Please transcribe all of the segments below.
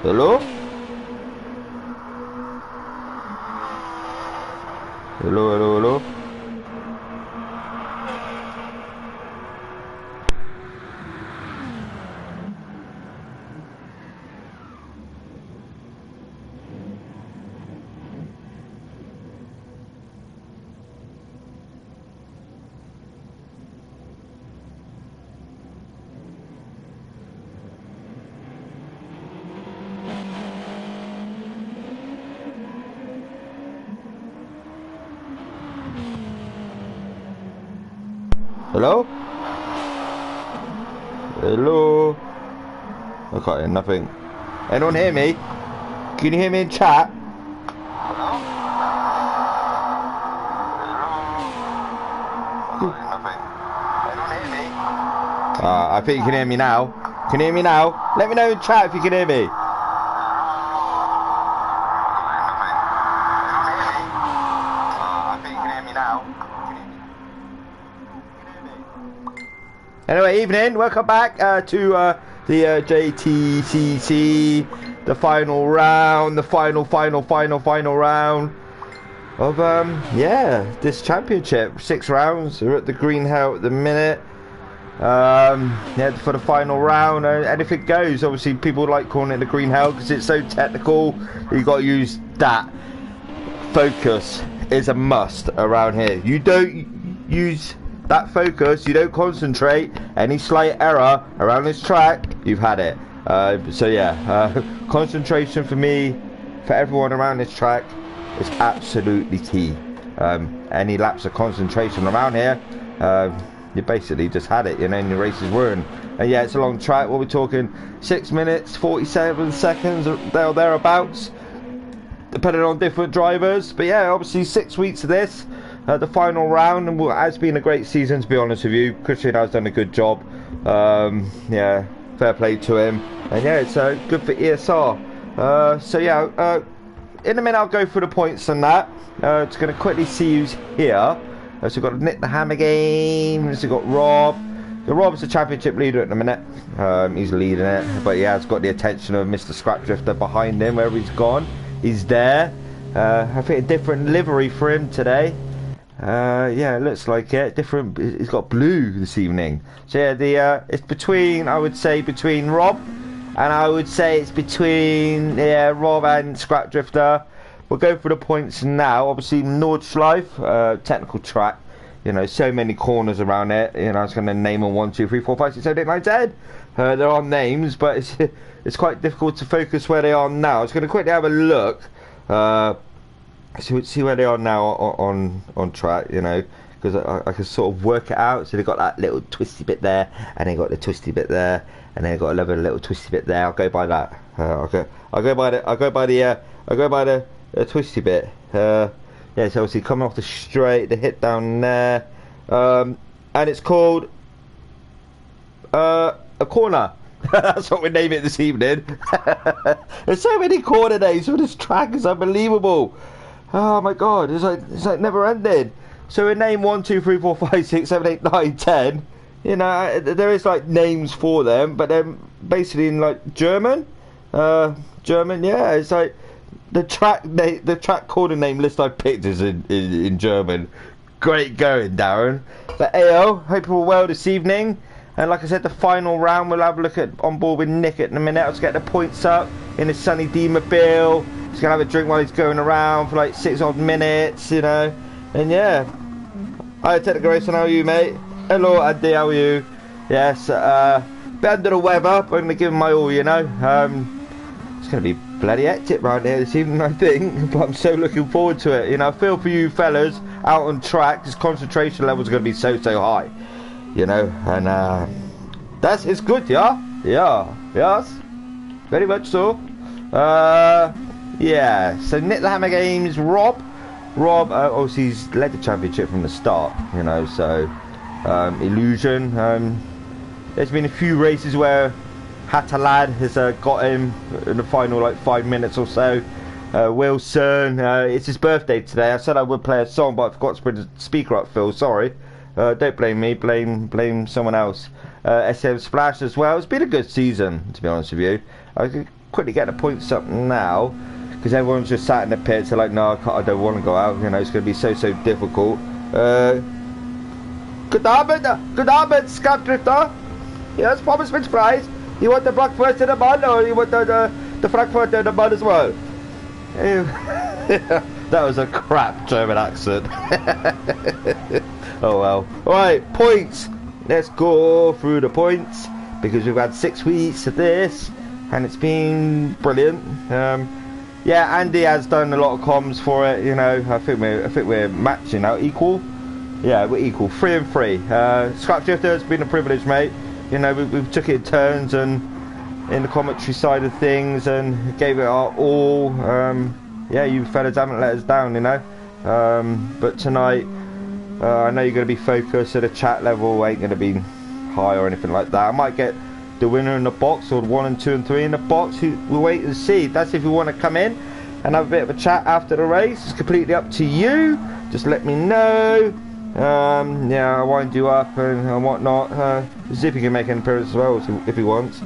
Hello? Hello, hello, hello? Hello? Hello? I can't hear nothing. Anyone hear me? Can you hear me in chat? Hello? Hello? I can't hear nothing. Anyone hear me? I think you can hear me now. Can you hear me now? Let me know in chat if you can hear me. Anyway, evening. Welcome back to the JTCC, the final round, the final round of yeah, this championship. 6 rounds. We're at the green hell at the minute. Yeah, for the final round, anything goes. Obviously, people like calling it the green hell because it's so technical. You got to use that. Focus is a must around here. You don't use that focus, you don't concentrate, any slight error around this track, you've had it. So yeah, concentration for me, for everyone around this track, is absolutely key. Any lapse of concentration around here, you basically just had it, you know, and your race is ruined. And yeah, it's a long track. What we're talking, 6 minutes 47 seconds there or thereabouts, depending on different drivers. But yeah, obviously 6 weeks of this, the final round, and has been a great season, to be honest with you. Christian has done a good job. Yeah, fair play to him. And yeah, it's good for ESR. So yeah, in a minute I'll go through the points on that. Just going to quickly see who's here. So we've got Nick the Hammer Games, we've got Rob. Rob's the championship leader at the minute. He's leading it, but he has got the attention of Mr. Scrap Drifter behind him. Wherever he's gone, he's there. I think a different livery for him today. Yeah, it looks like it. Different. He's got blue this evening. So yeah, it's between, I would say, between Rob, and I would say it's between Rob and Scrap Drifter. We'll go for the points now. Obviously, Nordschleife, technical track. You know, so many corners around it. You know, I was going to name them 1, 2, 3, 4, 5, 6, 7, 8, 9, 10. They're on names, but it's quite difficult to focus where they are now. I was going to quickly have a look. See where they are now on track, you know, because I can sort of work it out. So they've got that little twisty bit there, and they got the twisty bit there, and they've got another little twisty bit there. I'll go by that. I'll go by the twisty bit. Yeah, so obviously coming off the straight, the hit down there, and it's called a corner. That's what we name it this evening. There's so many corner names for this track. It's unbelievable. Oh my god, it's like never ending. So we name 1, 2, 3, 4, 5, 6, 7, 8, 9, 10. You know, there is like names for them, but they're basically in like German. German, yeah. It's like the track corner name list I picked is in German. Great going, Darren. But ayo, hope you're well this evening. And like I said, the final round, we'll have a look at on board with Nick in a minute. Let's get the points up in the sunny D-Mobile. He's going to have a drink while he's going around for like 6 odd minutes, you know. And yeah. Hi, Technical Racer, how are you, mate? Hello, Andy, how are you? Yes, bit under the weather, but I'm going to give him my all, you know. It's going to be bloody hectic right here this evening, I think. But I'm so looking forward to it. You know, I feel for you fellas out on track. His concentration levels are going to be so high. You know, and it's good, yeah? Yeah, yes, very much so. Yeah, so Nick the Hammer Games, Rob, obviously he's led the championship from the start, you know, so, Illusion, there's been a few races where Hatalad has got him in the final, like, 5 minutes or so. Wilson, it's his birthday today. I said I would play a song, but I forgot to put the speaker up, Phil, sorry. Don't blame me, blame someone else. SM Splash as well. It's been a good season, to be honest with you. quickly get the points up now, because everyone's just sat in the pits. They're like, no, I don't want to go out. You know, it's going to be so difficult. Good Abend, Scrap Drifter. Yes, promise French fries. You want the Frankfurt in the bun, or you want the Frankfurt in the bun as well? That was a crap German accent. Oh well. Alright, points. Let's go through the points, because we've had 6 weeks of this and it's been brilliant. Yeah, Andy has done a lot of comms for it. You know, I think we're matching now, equal. Yeah, we're equal, 3 and 3. Scrap Drifter, has been a privilege, mate. You know, we've took it in turns and in the commentary side of things and gave it our all. Yeah, you fellas haven't let us down, you know. But tonight, I know you're going to be focused, so the chat level ain't going to be high or anything like that. I might get the winner in the box, or 1 and 2 and 3 in the box. We'll wait and see. That's if you want to come in and have a bit of a chat after the race. It's completely up to you. Just let me know. Yeah, I'll wind you up and whatnot. Zippy can make an appearance as well if he wants.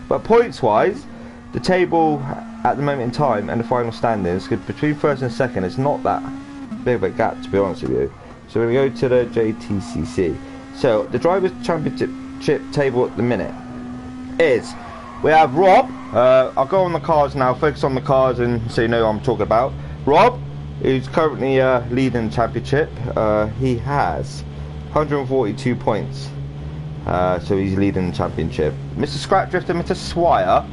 But points wise, the table at the moment in time and the final standings, between first and second, it's not that big of a gap, to be honest with you. So we're going to go to the JTCC. So the Drivers' Championship table at the minute is, we have Rob. I'll go on the cars now, focus on the cars, and so you know what I'm talking about. Rob, who's currently leading the championship. He has 142 points. So he's leading the championship. Mr. Scrap Drifter, Mr. Swire,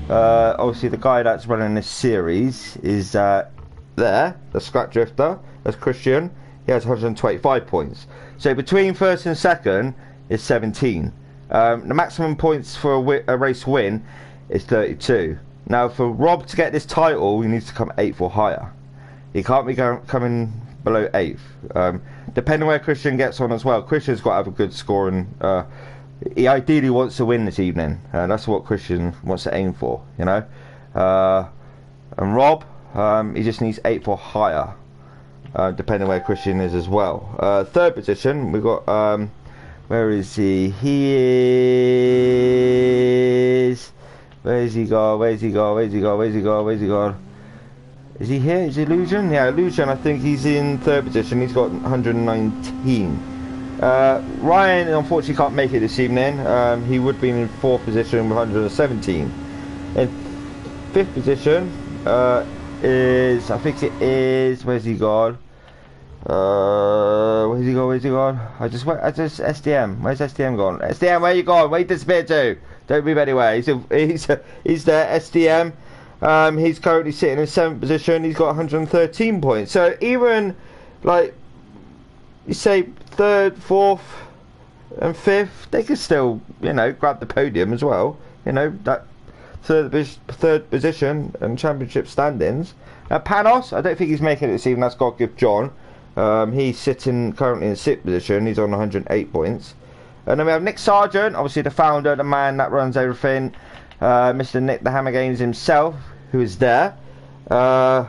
obviously the guy that's running this series, is there, the Scrap Drifter. That's Christian. He has 125 points. So between first and second is 17. The maximum points for a race win is 32. Now for Rob to get this title, he needs to come 8th or higher. He can't be coming below 8th. Depending where Christian gets on as well. Christian's got to have a good score, and he ideally wants to win this evening. That's what Christian wants to aim for, you know. And Rob, he just needs 8th or higher, depending where Christian is as well. Third position, we've got, where is he? He is... Where's he gone? Is he here? Is he Illusion? Yeah, Illusion, I think he's in third position. He's got 119. Ryan, unfortunately, can't make it this evening. He would be in fourth position with 117. In fifth position is, I think it is, where's he gone? Where's he gone? I just SDM. Where's SDM gone? SDM, where you gone? Where you disappeared to? Don't move anywhere. He's there. SDM. He's currently sitting in 7th position. He's got 113 points. So even, like, you say 3rd, 4th and 5th, they could still, you know, grab the podium as well. You know, that third position and championship standings. Panos, I don't think he's making it this evening. That's got to give John. He's sitting currently in 6th position. He's on 108 points. And then we have Nick Sargent, obviously the founder, the man that runs everything. Mr. Nick the Hammer Games himself, who is there. So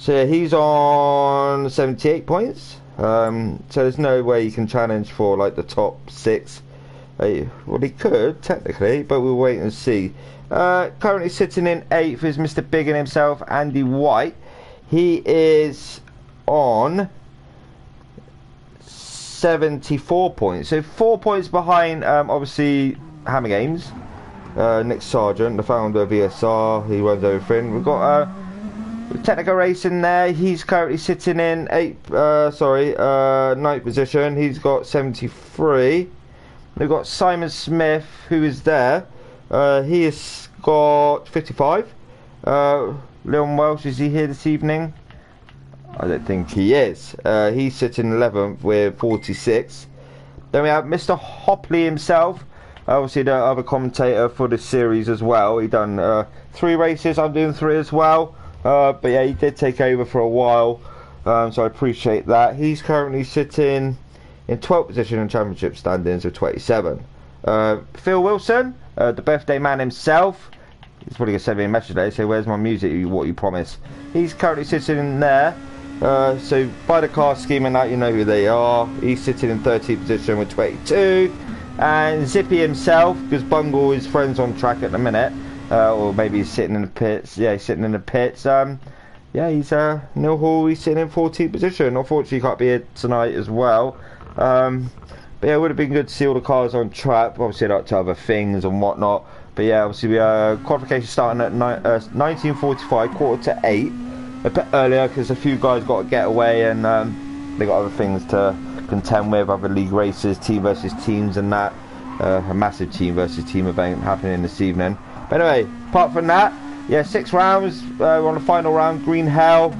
yeah, he's on 78 points. So there's no way he can challenge for like the top 6. Well, he could technically, but we'll wait and see. Currently sitting in 8th is Mr. Biggin himself, Andy White. He is on 74 points, so 4 points behind obviously Hammer Games. Nick Sargent, the founder of ESR, he runs everything. We've got Technical Racing there. He's currently sitting in 9th position. He's got 73. We've got Simon Smith, who is there. He has got 55. Leon Welsh, is he here this evening? I don't think he is. He's sitting 11th with 46. Then we have Mr. Hopley himself, obviously the other commentator for this series as well. He done 3 races. I'm doing 3 as well. But yeah, he did take over for a while, so I appreciate that. He's currently sitting in 12th position in championship standings with 27. Phil Wilson, the birthday man himself. He's probably going to send me a message today, say, where's my music, what you promised? He's currently sitting in there. So by the car scheme and that, you know who they are. He's sitting in 13th position with 22. And Zippy himself, because Bungle is friends on track at the minute, or maybe he's sitting in the pits. Yeah, he's sitting in the pits. Yeah, he's Neil Hall. He's sitting in 14th position. Unfortunately, he can't be here tonight as well. But yeah, it would have been good to see all the cars on track. Obviously, like to other things and whatnot. But yeah, obviously, qualification starting at 19:45, quarter to 8. A bit earlier because a few guys got to get away and they got other things to contend with, other league races, team versus teams, and that. A massive team versus team event happening this evening. But anyway, apart from that, yeah, 6 rounds. We're on the final round. Green Hell.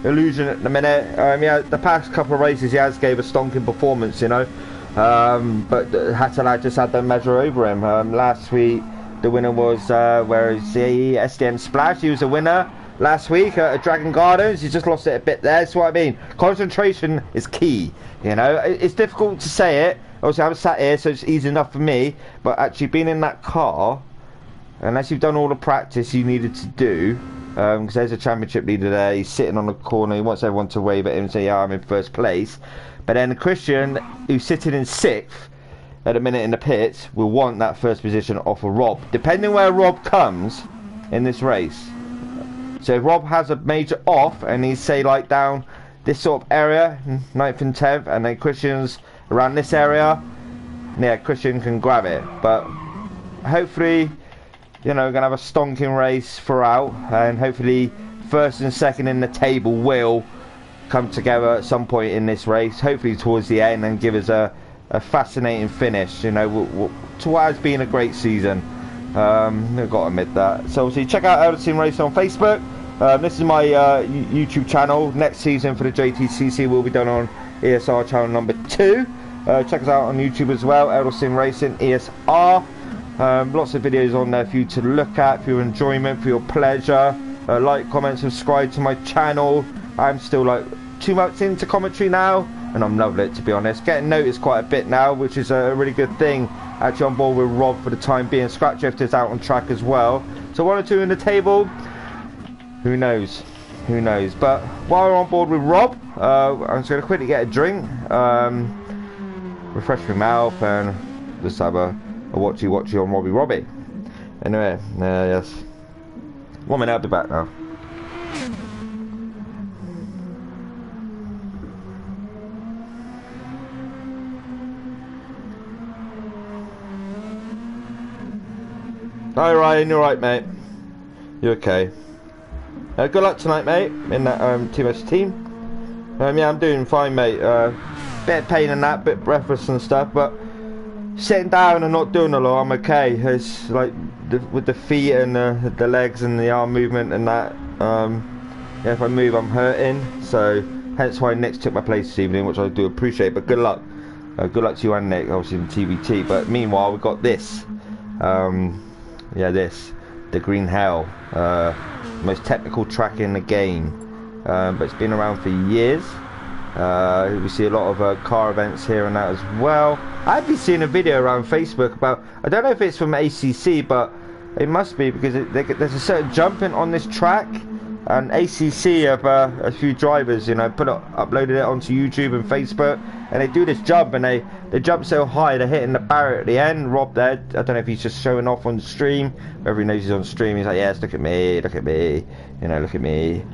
Illusion at the minute. Yeah, the past couple of races he has gave a stonking performance, you know. But Hatalad just had the measure over him. Last week the winner was where is the SDM Splash. He was a winner last week at Dragon Gardens. He just lost it a bit there. That's what I mean. Concentration is key. You know, it's difficult to say it. Obviously, I'm sat here, so it's easy enough for me. But actually, being in that car, unless you've done all the practice you needed to do. Because there's a championship leader there, he's sitting on the corner, he wants everyone to wave at him and say, yeah, I'm in first place. But then Christian, who's sitting in 6th at the minute in the pits, will want that first position off of Rob, depending where Rob comes in this race. So if Rob has a major off, and he's, say, like down this sort of area, 9th and 10th, and then Christian's around this area, yeah, Christian can grab it. But hopefully, you know, we're going to have a stonking race throughout, and hopefully first and second in the table will come together at some point in this race, hopefully towards the end, and give us a fascinating finish, you know, to what has been a great season. I've got to admit that. So obviously check out Elder Team Racing on Facebook. This is my YouTube channel. Next season for the JTCC will be done on ESR channel number 2. Check us out on YouTube as well, Elder Team Racing ESR. Lots of videos on there for you to look at, for your enjoyment, for your pleasure. Like, comment, subscribe to my channel. I'm still like 2 months into commentary now, and I'm loving it, to be honest. Getting noticed quite a bit now, which is a really good thing. Actually on board with Rob for the time being. Scratch Drifter's out on track as well. So 1 or 2 in the table. Who knows? Who knows? But while we're on board with Rob, I'm just going to quickly get a drink. Refresh my mouth and just have a watchy on Robbie. Anyway, yes. 1 minute, I'll be back now. Hi Ryan, you alright mate? You okay? Good luck tonight mate, in that team. Yeah, I'm doing fine mate. Bit of pain and that, bit breathless and stuff, but sitting down and not doing a lot, I'm okay. It's like with the feet and the legs and the arm movement and that. Yeah, if I move, I'm hurting. So hence why Nick's took my place this evening, which I do appreciate. But good luck. Good luck to you and Nick, obviously in TBT. But meanwhile, we've got this. Yeah, the Green Hell, most technical track in the game. But it's been around for years. We see a lot of car events here and that as well. I've been seeing a video around Facebook about, I don't know if it's from ACC, but it must be, because there's a certain jumping on this track, and ACC have a few drivers, you know, uploaded it onto YouTube and Facebook, and they do this jump, and they jump so high they're hitting the barrier at the end. Rob there, I don't know if he's just showing off on stream, whether he knows he's on stream. He's like, yes, look at me, you know, look at me.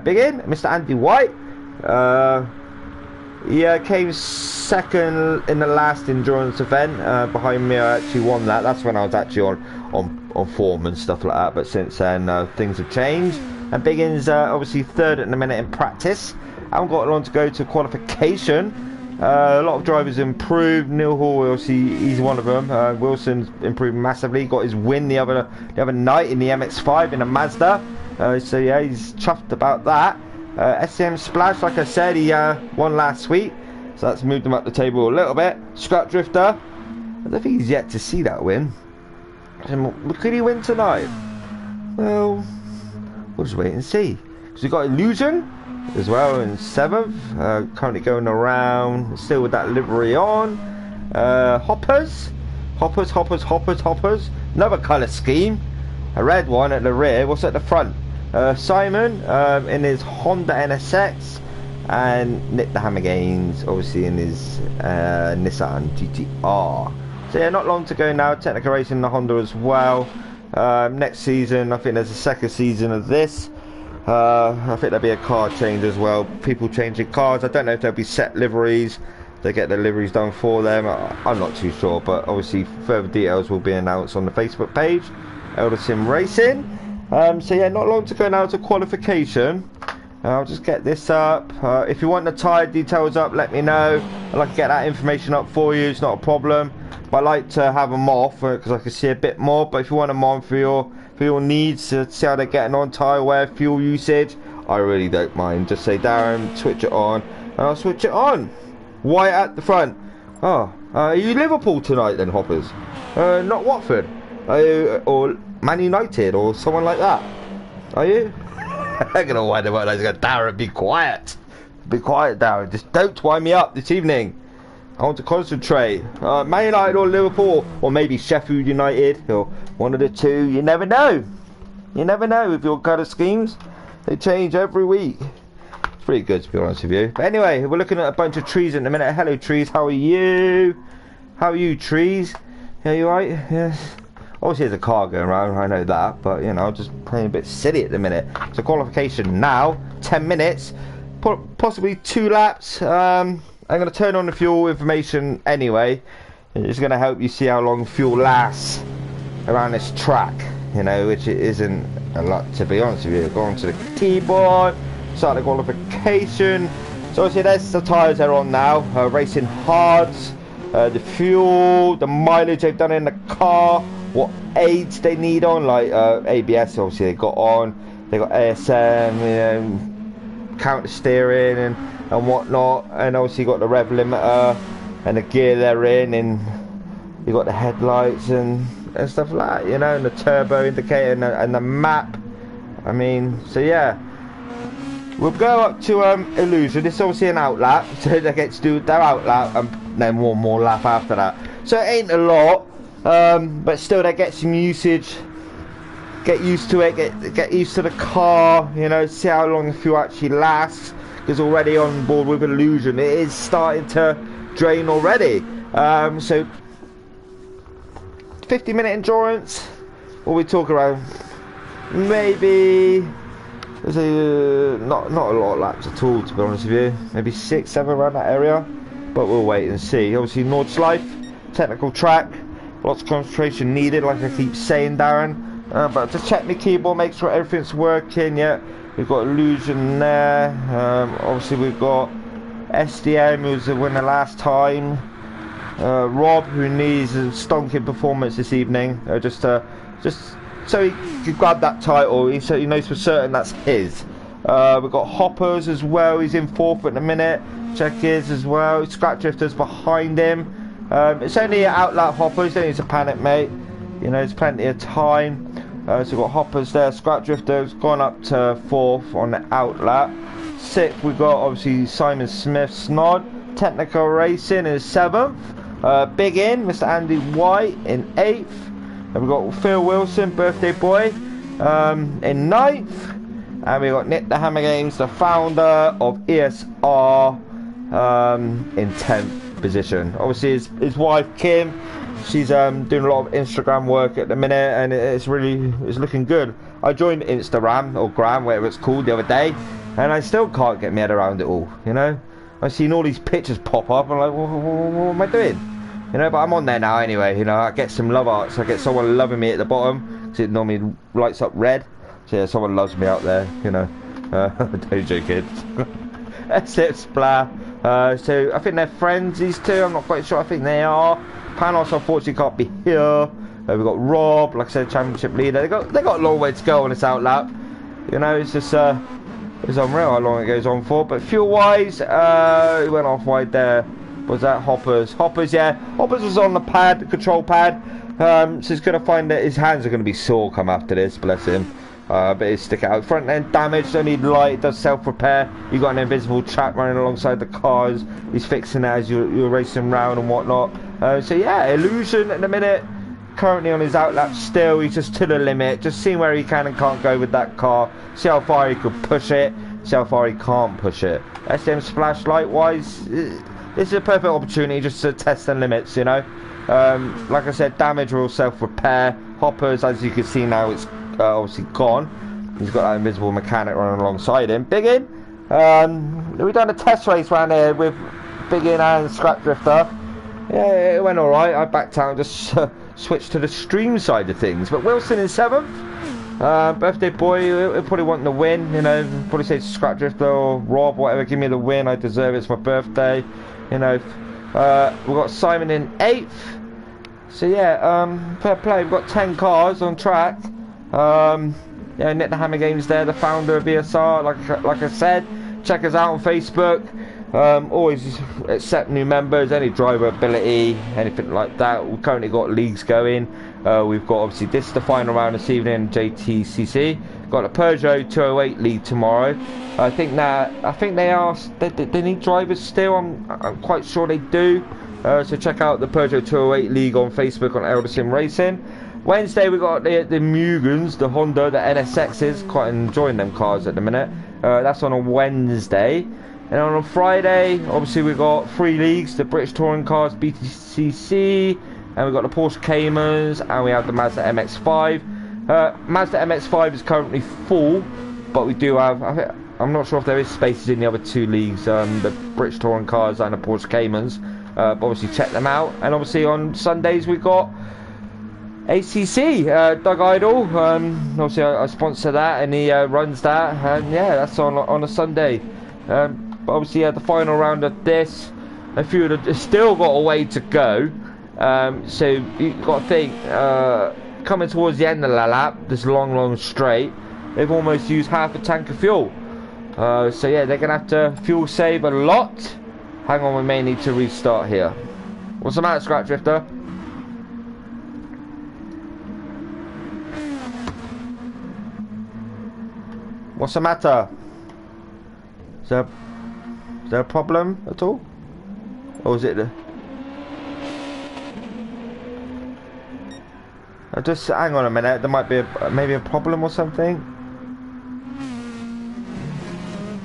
Big in, Mr. Andy White. Yeah, came second in the last endurance event. Behind me, I actually won that. That's when I was actually on form and stuff like that. But since then, things have changed. And Biggin's obviously third at the minute in practice. I haven't got long to go to qualification. A lot of drivers improved. Neil Hall, obviously, he's one of them. Wilson's improved massively. Got his win the other night in the MX-5 in a Mazda. So yeah, he's chuffed about that. SCM Splash, like I said, he won last week, so that's moved him up the table a little bit. Scrap Drifter, I don't think he's yet to see that win. Could he win tonight? Well, we'll just wait and see. Because we've got Illusion as well in 7th, currently going around, still with that livery on. Hoppers, another colour scheme. A red one at the rear, what's at the front? Simon in his Honda NSX, and Nick the Hammer Gaines obviously in his Nissan GTR. So yeah, not long to go now. Technical racing in the Honda as well. Next season, I think there's a second season of this. I think there'll be a car change as well. People changing cars. I don't know if there'll be set liveries. They get the liveries done for them. I'm not too sure, but obviously further details will be announced on the Facebook page, Elder Sim Racing. So yeah, not long to go now to qualification. I'll just get this up. If you want the tyre details up, let me know. I'd like to get that information up for you. It's not a problem. But I like to have them off because I can see a bit more. But if you want them on for your needs to see how they're getting on, tyre wear, fuel usage, I really don't mind. Just say, Darren, switch it on, and I'll switch it on. White at the front. Oh, are you Liverpool tonight then, Hoppers? Not Watford. Or Man United or someone like that. Are you? I'm gonna wind them up. I go, Darren, be quiet. Be quiet, Darren. Just don't wind me up this evening. I want to concentrate. Man United or Liverpool, or maybe Sheffield United, or one of the two. You never know. You never know with your colour schemes. They change every week. It's pretty good, to be honest with you. But anyway, we're looking at a bunch of trees in a minute. Hello, trees. How are you? How are you, trees? Yeah, you right? Yes. Obviously, there's a car going around. I know that, but you know, just playing a bit silly at the minute. So qualification now, 10 minutes, possibly 2 laps. I'm going to turn on the fuel information anyway. It's going to help you see how long fuel lasts around this track, you know, which it isn't a lot, to be honest with you. Go on to the keyboard, start the qualification. So obviously there's the tyres they're on now, racing hards, the fuel, the mileage they've done in the car, what aids they need on, like ABS obviously they got on, they got ASM, you know, counter steering and whatnot, and obviously you got the rev limiter and the gear they're in, and you got the headlights and stuff like that, you know, and the turbo indicator and the map. I mean, so yeah, we'll go up to Illusion. This is obviously an outlap, so they get to do their outlap and then one more lap after that. So it ain't a lot, but still they get some usage. Get used to it, get used to the car, you know, see how long the fuel actually lasts. Because already on board with Illusion, it is starting to drain already. So 50-minute endurance, what we talk around, maybe there's not a lot of laps at all, to be honest with you. Maybe 6, 7 around that area, but we'll wait and see. Obviously Nordschleife, technical track, lots of concentration needed, like I keep saying, Darren. But to check my keyboard, make sure everything's working. Yeah, we've got Illusion there. Obviously we've got SDM, who was the winner last time. Rob, who needs a stonking performance this evening, just so he can grab that title, so he knows for certain that's his. We've got Hoppers as well, he's in 4th at the minute. Check his as well. Scrap Drifter's behind him. It's only an outlap Hoppers, don't need to panic, mate. You know, there's plenty of time. So we've got Hoppers there. Scrap Drifter's gone up to 4th on the outlap. 6th, we've got obviously Simon Smith Snod. Technical Racing is 7th. Big In, Mr. Andy White in 8th. And we've got Phil Wilson, birthday boy, in 9th. And we've got Nick the Hammer Games, the founder of ESR, in 10th position. Obviously his wife Kim, she's doing a lot of Instagram work at the minute, and it's looking good. I joined Instagram or Gram, whatever it's called, the other day, and I still can't get my head around it all, you know. I've seen all these pictures pop up, and I'm like, what am I doing? You know, but I'm on there now anyway, you know. I get some love arts, I get someone loving me at the bottom, because it normally lights up red. So yeah, someone loves me out there, you know. Don't joke, kids. That's it, Splat. So I think they're friends, these two. I'm not quite sure. I think they are. Panos unfortunately can't be here. We've got Rob, like I said, championship leader. They got a long way to go on this outlap. You know, it's just it's unreal how long it goes on for. But fuel wise, he went off wide there. Was that Hoppers? Hoppers, yeah. Hoppers was on the pad, the control pad. So he's gonna find that his hands are gonna be sore come after this. Bless him. But it stick out. Front end damage, don't need light, it does self-repair. You got an invisible trap running alongside the cars. He's fixing that as you're racing around and whatnot. So yeah, Illusion at the minute, currently on his outlap still. He's just to the limit, just seeing where he can and can't go with that car. See how far he could push it, see how far he can't push it. SM Splash light-wise, this is a perfect opportunity just to test the limits, you know. Like I said, damage will self-repair. Hoppers, as you can see now, it's obviously gone. He's got that invisible mechanic running alongside him. Biggin, we've done a test race around here with Biggin and Scrap Drifter. Yeah, it went alright. I backed out and just switched to the stream side of things. But Wilson in 7th. Birthday boy, he'll probably want the win. You know, probably say Scrap Drifter or Rob, whatever. Give me the win. I deserve it. It's my birthday. You know, we've got Simon in 8th. So yeah, fair play. We've got 10 cars on track. Yeah, Nick the Hammer Games there, the founder of ESR. Like I said, check us out on Facebook. Always accept new members, any driver ability, anything like that. We've currently got leagues going. We've got obviously this is the final round this evening, JTCC. Got a Peugeot 208 league tomorrow. I think they need drivers still. I'm quite sure they do. So check out the Peugeot 208 league on Facebook on Eldersim Racing. Wednesday we got the Mugans, the Honda, the NSXs. Quite enjoying them cars at the minute. That's on a Wednesday. And on a Friday, obviously we got 3 leagues: the British Touring Cars BTCC, and we got the Porsche Caymans, and we have the Mazda MX-5. Mazda MX-5 is currently full, but we do have, I'm not sure if there is spaces in the other 2 leagues, the British Touring Cars and the Porsche Caymans. But obviously check them out. And obviously on Sundays we got ACC, Doug Idle. Obviously I sponsor that, and he runs that, and yeah, that's on a Sunday. But obviously, yeah, the final round of this, a few of them still got a way to go. So you've got to think, coming towards the end of the lap, this long straight, they've almost used half a tank of fuel. So yeah, they're going to have to fuel save a lot. Hang on, we may need to restart here. What's the matter, Scrap Drifter? What's the matter? Is there a problem at all? Or is it the... Just hang on a minute, there might be maybe a problem or something.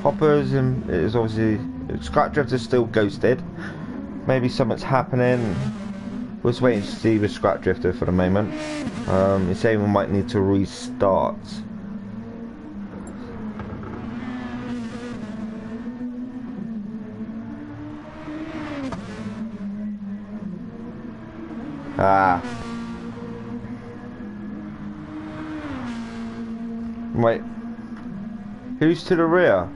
Hoppers is obviously... Scrap Drifter's still ghosted. Maybe something's happening. We're just waiting to see with Scrap Drifter for the moment. He's saying we might need to restart. Wait. Who's to the rear?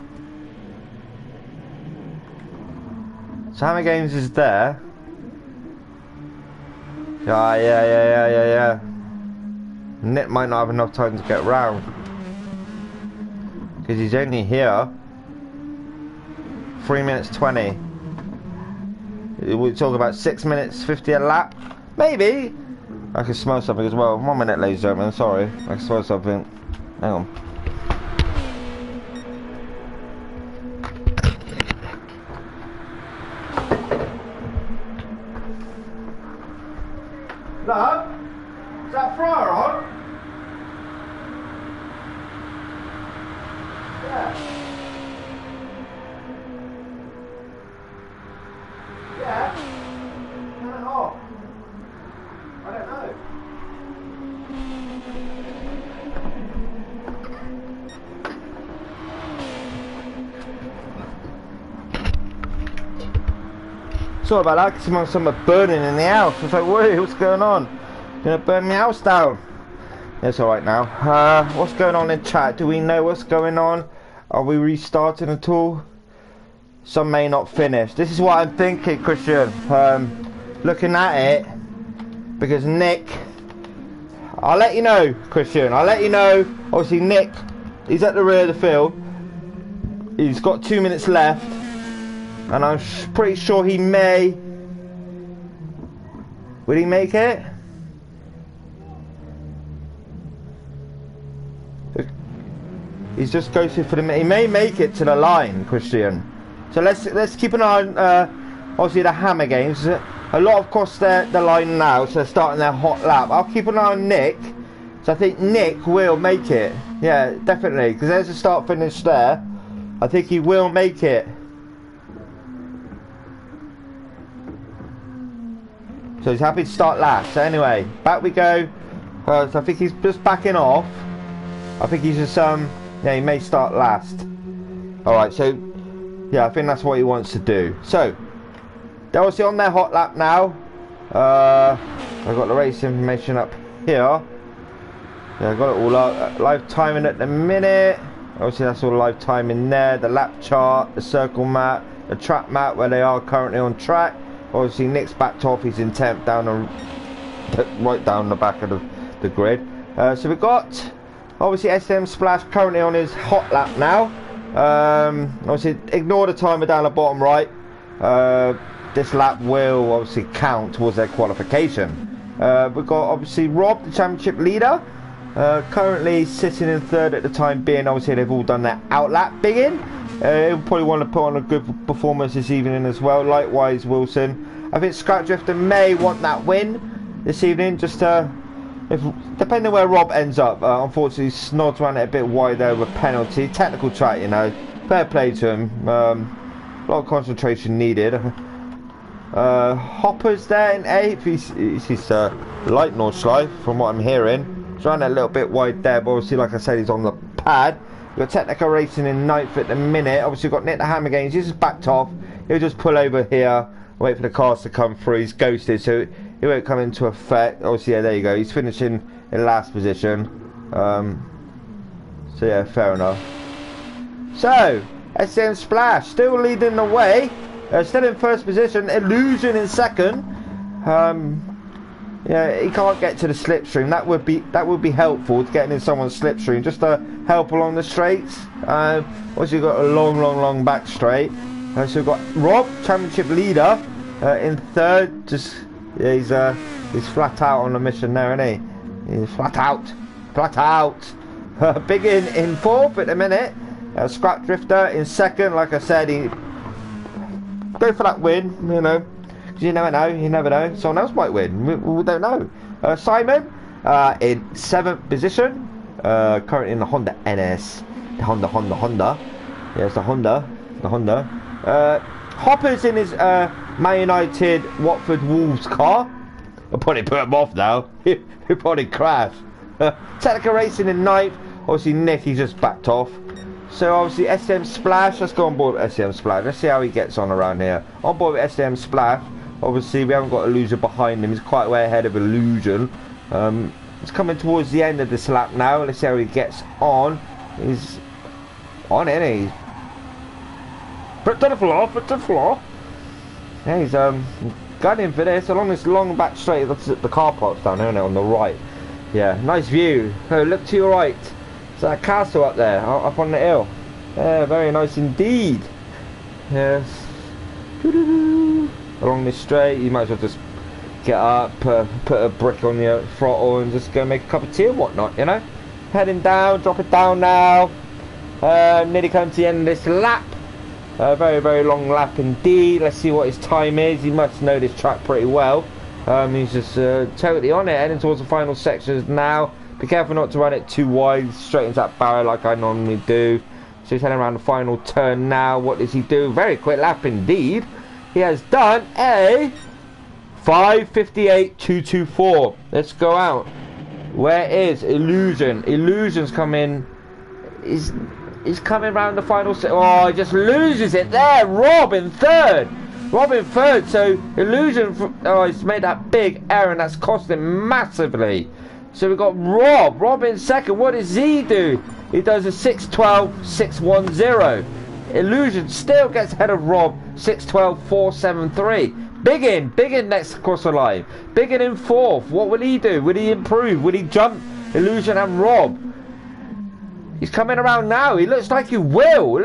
So Hammer Games is there. Yeah. Nick might not have enough time to get round. Because he's only here 3 minutes 20. We're talking about 6 minutes 50 a lap. Maybe. I can smell something as well. 1 minute, ladies and gentlemen. Sorry. I can smell something. Hang on. Love? Is that fryer on? Yeah. Yeah. Turn it off. I don't know. Sorry about that, because there's something burning in the house. I was like, whoa, what's going on? You're gonna burn my house down. It's alright now. What's going on in chat? Do we know what's going on? Are we restarting at all? Some may not finish. This is what I'm thinking, Christian. Looking at it, because Nick, I'll let you know, Christian. I'll let you know. Obviously, Nick, he's at the rear of the field. He's got 2 minutes left. And I'm pretty sure he may... Will he make it? He's just ghosted for the... He may make it to the line, Christian. So let's keep an eye on, obviously, the Hammer Games. A lot, of course, they're line now, so they're starting their hot lap. I'll keep an eye on Nick. So I think Nick will make it. Yeah, definitely. Because there's a start-finish there. I think he will make it. So he's happy to start last. So anyway, back we go. So I think he's just backing off. I think he's just yeah, he may start last. Alright, so yeah, I think that's what he wants to do. So they're obviously on their hot lap now. I've got the race information up here. Yeah, I've got it all up. Live timing at the minute. Obviously that's all live timing there. The lap chart, the circle map, the track map where they are currently on track. Obviously Nick's backed off, he's in 10th down right down the back of the grid. So we've got obviously SM Splash currently on his hot lap now. Obviously ignore the timer down the bottom right. This lap will obviously count towards their qualification. We've got obviously Rob, the championship leader, currently sitting in 3rd at the time being. Obviously they've all done their out lap big in. He'll probably want to put on a good performance this evening as well. Likewise Wilson. I think Scrap Drifter may want that win this evening, just depending where Rob ends up. Unfortunately Snod's ran it a bit wide there with a penalty. Technical track, you know. Fair play to him. A lot of concentration needed. Hopper's there in 8th. He's light Nordschleife from what I'm hearing. He's ran a little bit wide there, but obviously like I said he's on the pad. We've got Technical Racing in 9th at the minute. Obviously we've got Nick the Hammer Games. He's just backed off. He'll just pull over here, wait for the cars to come through. He's ghosted, so he won't come into effect. Obviously, yeah, there you go. He's finishing in last position. So yeah, fair enough. So SM Splash still leading the way. Still in 1st position. Illusion in 2nd. Yeah, he can't get to the slipstream. That would be helpful to getting in someone's slipstream, just to help along the straights. Also, you've got a long back straight. So we've got Rob, championship leader, in 3rd. Just yeah, he's flat out on the mission there, isn't he? He's flat out. Big in 4th at the minute. Scrap Drifter in 2nd. Like I said, he go for that win, you know. You never know. Someone else might win. We don't know. Simon in 7th position. Currently in the Honda NS. The Honda. Yeah, it's the Honda. Hopper's in his Man United Watford Wolves car. I'll probably put him off now. He'll probably crash. Technical Racing in 9th. Obviously Nick, he's just backed off. So obviously SM Splash. Let's go on board with SM Splash. Let's see how he gets on around here. On board with SM Splash. Obviously we haven't got Illusion behind him. He's quite way ahead of Illusion. He's coming towards the end of this lap now. Let's see how he gets on. He's on, isn't he? Foot to the floor. Yeah, he's gunning for this along this long back straight. That's the car park's down there, isn't it, on the right. Yeah, nice view. Oh, look to your right. It's that castle up there, up on the hill. Yeah, very nice indeed. Yes. Along this straight, you might as well just get up, put a brick on your throttle and just go make a cup of tea and whatnot, you know. Heading down, drop it down now. Nearly come to the end of this lap. Very long lap indeed. Let's see what his time is. He must know this track pretty well. He's just totally on it, heading towards the final sections now. Be careful not to run it too wide, straight into that barrier like I normally do. So he's heading around the final turn now. What does he do? Very quick lap indeed. He has done a 5:58.224. Let's go out. Where is Illusion? Illusion's coming. He's coming around the final set. Oh, he just loses it there. Rob in 3rd. So Illusion. Oh, he's made that big error and that's cost him massively. So we've got Rob in 2nd. What does he do? He does a 6:12.610. Illusion still gets ahead of Rob, 6:12.473. Big in next across the line. Big in 4th. What will he do? Will he improve? Will he jump Illusion and Rob? He's coming around now. He looks like he will. With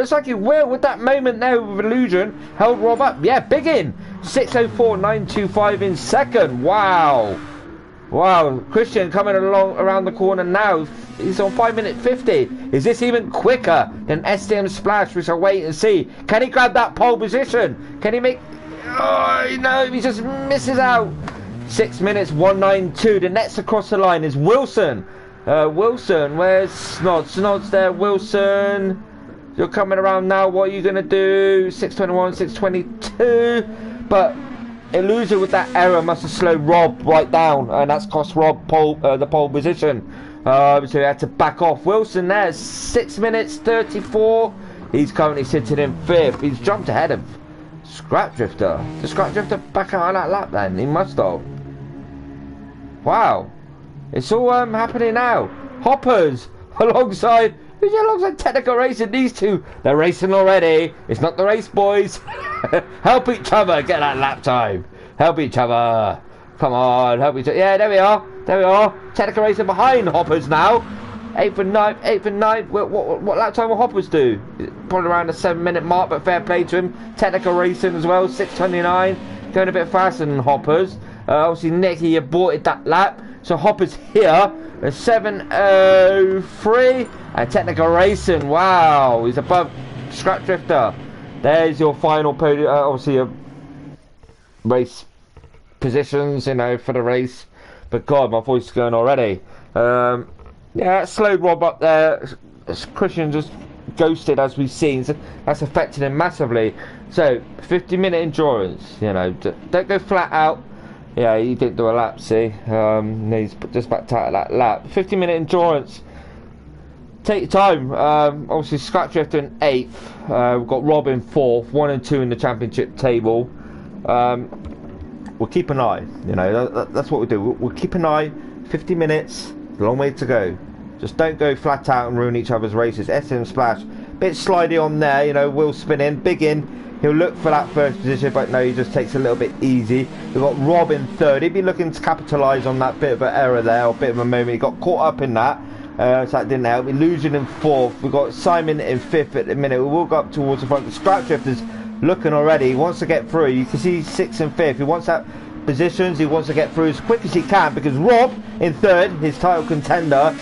that moment there with Illusion. Held Rob up. Yeah, big in. 6:04.925 in 2nd. Wow. Christian coming along around the corner now. He's on 5:50. Is this even quicker than SM Splash? We shall wait and see. Can he grab that pole position? Can he make... Oh, no, he just misses out. 6 minutes 1:92. The next across the line is Wilson. Wilson, where's Snod? Snod's there. Wilson, you're coming around now. What are you going to do? 6:21, 6:22. But Illusion with that error must have slowed Rob right down, and that's cost Rob the pole position. So he had to back off. Wilson there, 6 minutes 34. He's currently sitting in 5th. He's jumped ahead of Scrap Drifter. Did Scrap Drifter back out on that lap then? He must have. Wow. It's all happening now. Hoppers alongside... Who's alongside Technical Racing? These two, they're racing already. It's not the race, boys. Help each other get that lap time. Help each other. Come on, help each other. Yeah, there we are. There we are. Technical Racing behind Hoppers now. 8th and 9th, 8th and 9th. What lap time will Hoppers do? Probably around the 7-minute mark, but fair play to him. Technical Racing as well, 6:29. Going a bit faster than Hoppers. Obviously, Nicky aborted that lap. So Hoppers here. 7:03. And Technical Racing, wow, he's above Scrap Drifter. There's your final podium, obviously race positions, you know, for the race. But God, my voice is going already. Yeah, it slowed Rob up there. Christian just ghosted, as we've seen. So that's affected him massively. So 50-minute endurance, you know, don't go flat out. Yeah, he didn't do a lap, see. He's just backed out of that lap. 50-minute endurance. Take your time. Obviously, Scrap Drifter in 8th. We've got Rob in 4th, 1 and 2 in the championship table. We'll keep an eye. You know, that's what we do. We'll keep an eye. 50 minutes, a long way to go. Just don't go flat out and ruin each other's races. SM Splash, bit slidey on there. You know, wheel spinning, big in. He'll look for that first position, but no, he just takes a little bit easy. We've got Rob in 3rd. He'd be looking to capitalise on that bit of an error there, or a bit of a moment. He got caught up in that. So that didn't help. Illusion in 4th. We've got Simon in 5th at the minute. We will go up towards the front. The Scrap Drifter's looking already. He wants to get through. You can see 6th and 5th. He wants that positions. He wants to get through as quick as he can, because Rob in 3rd, his title contender,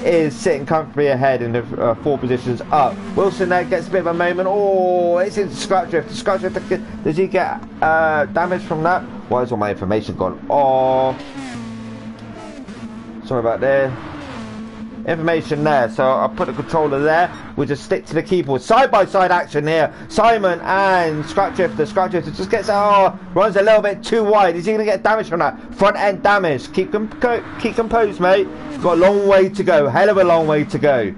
is sitting comfortably ahead in the 4 positions up. Wilson there gets a bit of a moment. Oh, it's in Scrap Drift. The Scrap Drift, does he get damage from that? Why is all my information gone? Oh, sorry about that. Information there, so I'll put the controller there. We'll just stick to the keyboard. Side-by-side action here. Simon and Scrap Drifter. Scrap Drifter just gets runs a little bit too wide. Is he going to get damage from that? Front end damage. Keep composed, mate. Got a long way to go. Hell of a long way to go.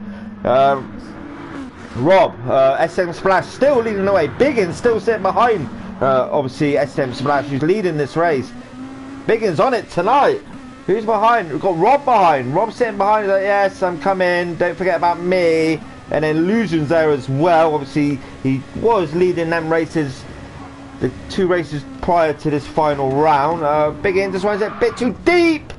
Rob, SM Splash still leading the way. Biggins still sitting behind. Obviously, SM Splash, who's leading this race. Biggins on it tonight. Who's behind? We've got Rob behind. Rob sitting behind. He's like, yes, I'm coming. Don't forget about me. And then Illusion's there as well. Obviously, he was leading them races, the 2 races prior to this final round. Big In just runs it a bit too deep.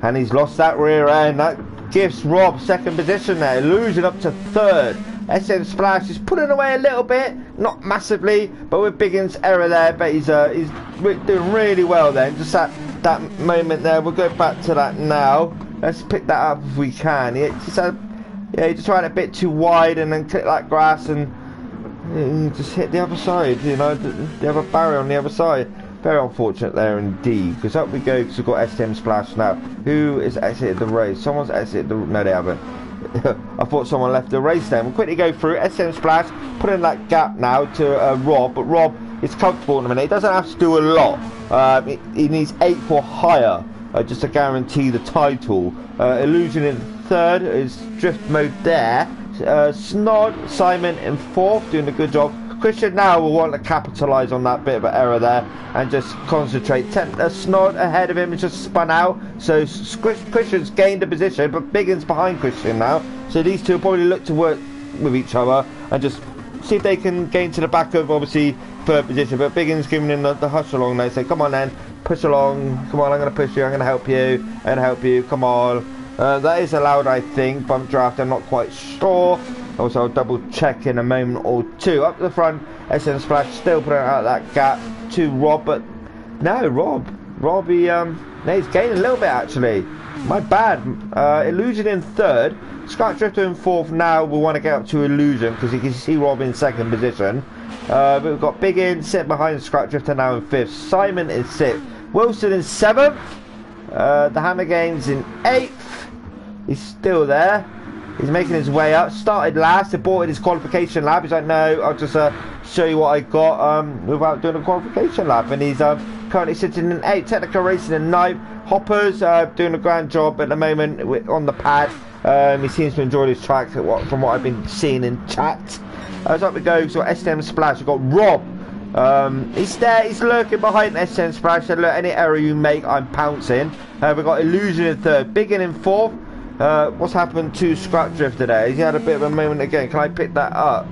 And he's lost that rear end. That gives Rob 2nd position there. Illusion up to 3rd. SM Splash is pulling away a little bit. Not massively, but with Biggin's error there. But he's doing really well there. Just that moment there. We'll go back to that now. Let's pick that up if we can. He just ran a bit too wide and then clipped that grass and just hit the other side. You know, the other barrier on the other side. Very unfortunate there indeed. Because up we go, because we've got SM Splash now. Who is exited the race? Someone's exited the... No, they haven't. I thought someone left the race then. We'll quickly go through. SM Splash, put in that gap now to Rob. But Rob is comfortable in a minute. He doesn't have to do a lot. He needs 8th or higher just to guarantee the title. Illusion in 3rd is drift mode there. Snod, Simon in 4th, doing a good job. Christian now will want to capitalise on that bit of an error there and just concentrate. Snod ahead of him has just spun out, so Christian's gained a position, but Biggin's behind Christian now. So these two will probably look to work with each other and just see if they can gain to the back of, obviously, 3rd position. But Biggin's giving him the hush along there, say, come on then, push along, come on, I'm going to push you, I'm going to help you, I'm going to help you, come on. That is allowed, I think. Bump draft, I'm not quite sure. Also, I'll double check in a moment or two. Up the front, SM Splash still putting out that gap to Rob, but no, Rob, he's gaining a little bit actually. My bad. Illusion in 3rd, Scrap Drifter in 4th. Now we want to get up to Illusion because you can see Rob in 2nd position. But we've got Big In sitting behind Scrap Drifter now in 5th. Simon in 6th. Wilson in 7th. The Hammer Games in 8th. He's still there. He's making his way up. Started last, aborted his qualification lap. He's like, no, I'll just show you what I got without doing a qualification lap. And he's currently sitting in 8th, Technical Racing in 9th. Hopper's doing a grand job at the moment on the pad. He seems to enjoy his track from what I've been seeing in chat. As up we go, so STM Splash. We've got Rob. He's there, he's lurking behind STM Splash. Said, look, any error you make, I'm pouncing. We've got Illusion in 3rd, Biggin in 4th. What's happened to Scrap Drifter there? He's had a bit of a moment again. Can I pick that up?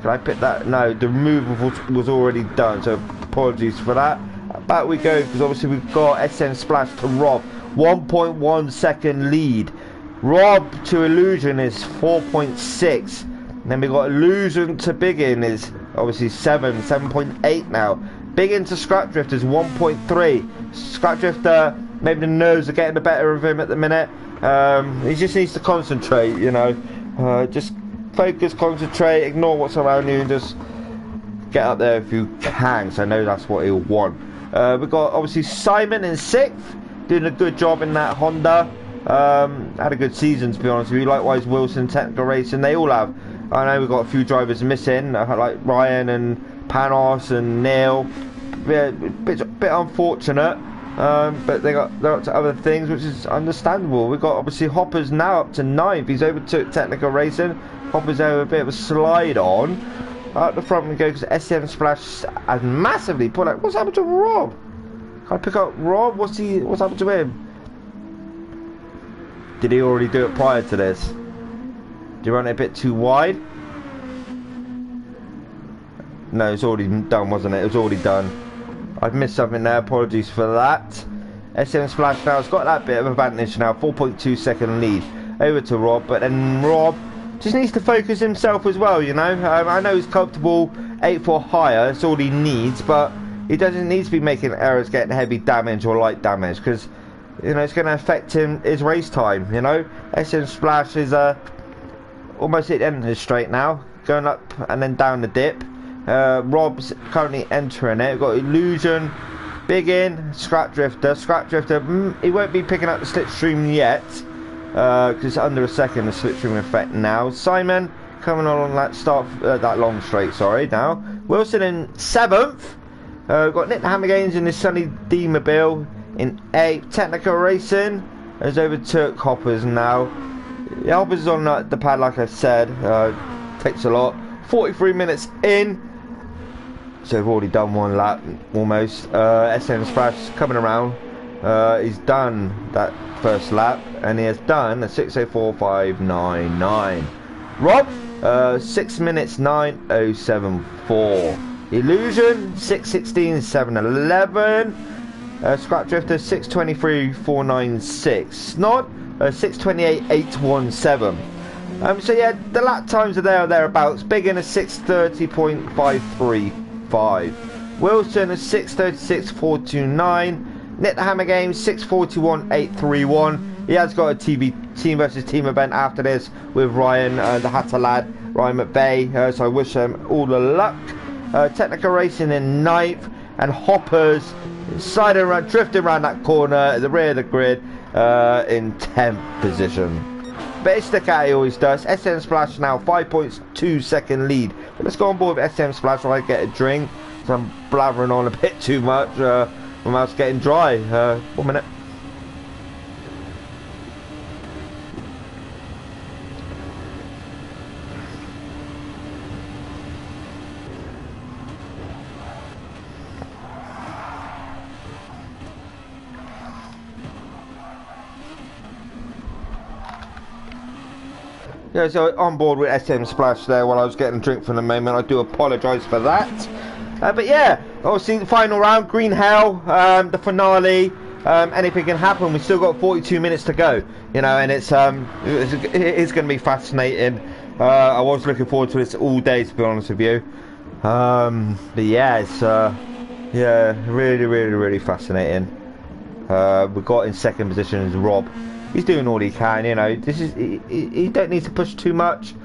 Can I pick that? No, the removal was already done, so apologies for that. Back we go, because obviously we've got STM Splash to Rob. 1.1 second lead. Rob to Illusion is 4.6. Then we got Illusion to Biggin is obviously 7.8 now. Biggin to Scrap Drifter is 1.3. Scrap Drifter, maybe the nerves are getting the better of him at the minute. He just needs to concentrate, you know. Just focus, concentrate, ignore what's around you, and just get up there if you can. So I know that's what he'll want. We've got obviously Simon in 6th, doing a good job in that Honda. Had a good season, to be honest with you. Likewise, Wilson, Technical Racing, they all have. I know we've got a few drivers missing, like Ryan and Panos and Neil. Yeah, bit unfortunate, but they're up to other things, which is understandable. We've got obviously Hopper's now up to 9th. He's overtook Technical Racing. Hopper's over a bit of a slide on. Out the front we go, because STM Splash has massively put out. What's happened to Rob? Can I pick up Rob? What's happened to him? Did he already do it prior to this? Did he run it a bit too wide? No, it's already done, wasn't it? It was already done. I've missed something there. Apologies for that. STM Splash now has got that bit of advantage now. 4.2 second lead over to Rob. But then Rob just needs to focus himself as well, you know. I know he's comfortable 8 or higher. That's all he needs. But he doesn't need to be making errors, getting heavy damage or light damage. Because, you know, it's going to affect his race time, you know. STM Splash is almost at the end of the straight now. Going up and then down the dip. Rob's currently entering it. We've got Illusion, Biggin, Scrap Drifter. Scrap Drifter, he won't be picking up the slipstream yet, because it's under a second the slipstream effect now. Simon coming on that that long straight, sorry, now. Wilson in 7th. We've got Nick the Hammer Gaines in his Sunny D-Mobile in 8th. Technical Racing has overtook Hoppers now. Yeah, Hoppers is on the pad, like I said. Takes a lot. 43 minutes in. So we've already done one lap, almost. STM Splash coming around. He's done that first lap, and he has done a 6:04.599. Rob, 6 minutes 9:074. Illusion 6:16.711. Scrap Drifter 6:23.496. Snod 6:28.817. So yeah, the lap times are there or thereabouts. Biggin is 6:30.535. Wilson is 6:36.429. Nick the Hammer Games 6:41.831. He has got a team versus team event after this with Ryan, the Hatter lad, Ryan McVeigh. So I wish him all the luck. Technical Racing in 9th, and Hoppers sliding around, drifting around that corner at the rear of the grid in 10th position. But it's the cat he always does. STM Splash now 5.2 second lead. But let's go on board with STM Splash while I get a drink. So I'm blathering on a bit too much. My mouth's getting dry. 1 minute. Yeah, so on board with STM Splash there while I was getting a drink for the moment. I do apologise for that. But yeah, obviously the final round, Green Hell, the finale. Anything can happen. We've still got 42 minutes to go, you know, and it's going to be fascinating. I was looking forward to this all day, to be honest with you. But yeah, it's really fascinating. We got in second position is Rob. He's doing all he can, you know. He don't need to push too much,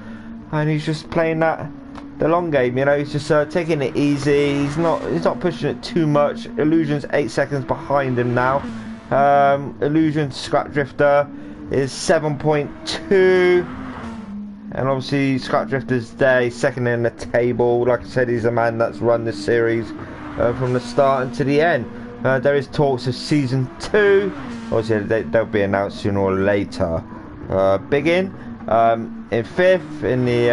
and he's just playing the long game, you know. He's just taking it easy. He's not pushing it too much. Illusion's 8 seconds behind him now. Illusion, Scrap Drifter. is 7.2. And obviously Scrap Drifter's there, he's second in the table. Like I said, he's the man that's run this series from the start and to the end. There is talks of season 2. Obviously they'll be announced sooner or later. Biggin in 5th in the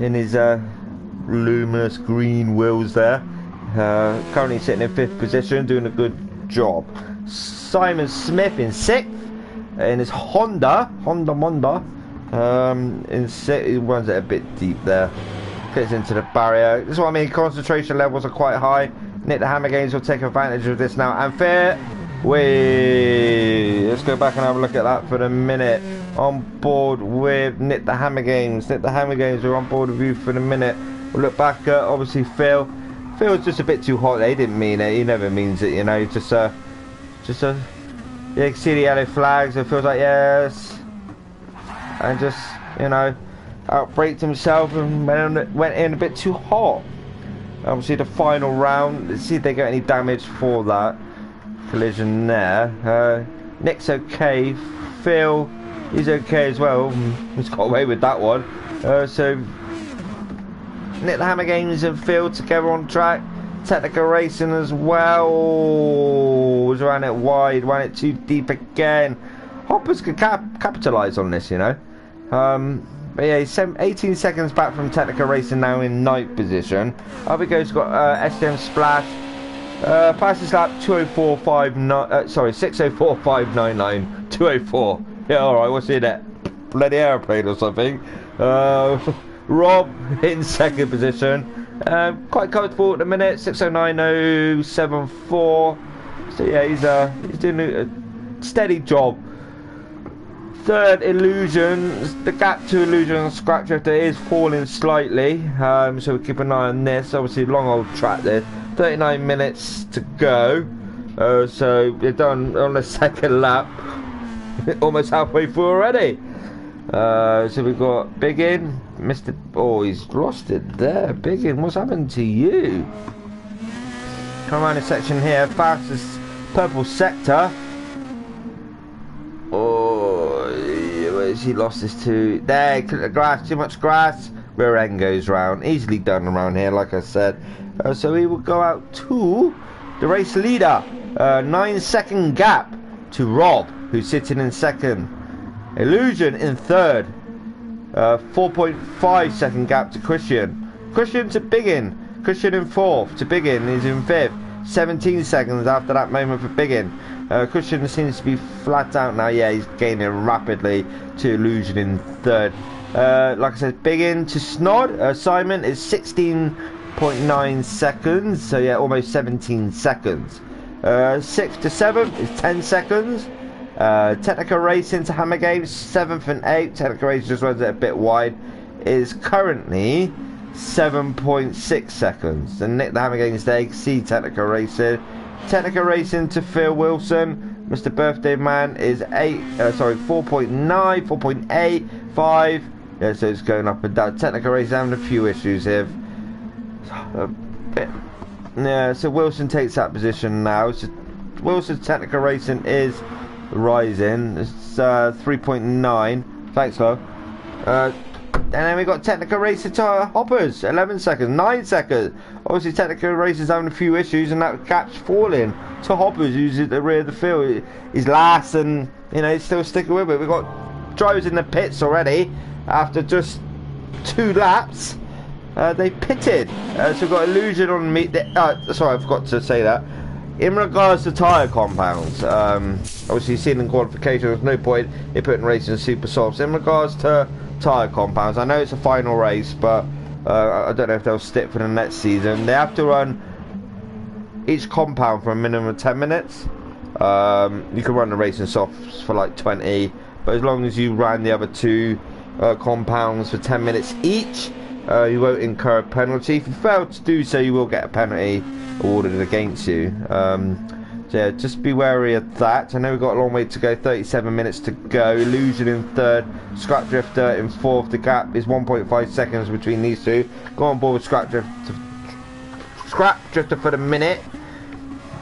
in his luminous green wheels there. Currently sitting in 5th position, doing a good job. Simon Smith in 6th in his Honda Monda. In 6th, he runs it a bit deep there. Gets into the barrier. This is what I mean. Concentration levels are quite high. Nick the Hammer Games will take advantage of this now. And fair. Let's go back and have a look at that for the minute. On board with Nick the Hammer Games. Nick the Hammer Games are on board with you for the minute. We'll look back at obviously Phil. Phil's just a bit too hot. They didn't mean it. He never means it, you know. Just yeah, you can see the yellow flags. It feels like yes, and just, you know, outbraked himself and went in a bit too hot. Obviously the final round. Let's see if they get any damage for that collision there. Nick's okay. Phil, he's okay as well. He's got away with that one. So Nick the Hammer Games and Phil together on track. Technical Racing as well. Was ran it wide, ran it too deep again. Hoppers could capitalise on this, you know. But yeah, he's 18 seconds back from Technical Racing now in 9th position. Up he goes, got SDM Splash. Fastest lap 204.59. Sorry, 604.599. 204. Yeah, alright, what's in it? Bloody aeroplane or something. Rob in 2nd position. Quite comfortable at the minute. 609.074. So yeah, he's doing a steady job. 3rd, Illusions. The gap to Illusion and Scrap Drifter is falling slightly. So we'll keep an eye on this. Obviously, long old track there. 39 minutes to go. So we're done on the 2nd lap. Almost halfway through already. So we've got Biggin, Mr. Oh, he's lost it there. Biggin, what's happened to you? Come around this section here. Fastest purple sector. Oh, where's he lost this to? There, grass, too much grass. Rear end goes round. Easily done around here, like I said. So he will go out to the race leader. 9-second gap to Rob, who's sitting in 2nd. Illusion in 3rd. 4.5 second gap to Christian. Christian to Biggin. Christian in 4th. To Biggin is in 5th. 17 seconds after that moment for Biggin. Christian seems to be flat out now. Yeah, he's gaining rapidly to Illusion in 3rd. Like I said, Biggin to Snod. Simon is 16.9 seconds. So yeah, almost 17 seconds. 6th to 7th is 10 seconds. Technical Racing to Hammer Games, 7th and 8th. Technical Racing just runs it a bit wide. Is currently 7.6 seconds. And Nick the Hammer Games there, see Technical Racing. Technical Racing to Phil Wilson. Mr. Birthday Man is 4.9, 4.8, 5. Yeah, so it's going up and down. Technical Racing having a few issues here. A bit. Yeah, so Wilson takes that position now. So Wilson's Technical Racing is rising. It's 3.9. Thanks, Lo. And then we got Technical Racing to Hoppers, 11 seconds, 9 seconds. Obviously, Technical Racing's having a few issues, and that gap's falling to Hoppers, who's at the rear of the field. He's last, and you know, he's still sticking with it. We've got drivers in the pits already after just 2 laps. They pitted, so we've got Illusion on me. Sorry, I forgot to say that. In regards to tyre compounds, obviously you've seen in qualification, there's no point in putting racing super softs. In regards to tyre compounds, I know it's a final race, but I don't know if they'll stick for the next season. They have to run each compound for a minimum of 10 minutes. You can run the racing softs for like 20, but as long as you ran the other 2 compounds for 10 minutes each, you won't incur a penalty. If you fail to do so, you will get a penalty awarded against you. So yeah, just be wary of that. I know we've got a long way to go, 37 minutes to go. Illusion in 3rd, Scrap Drifter in 4th. The gap is 1.5 seconds between these 2. Go on board with Scrap Drifter for the minute.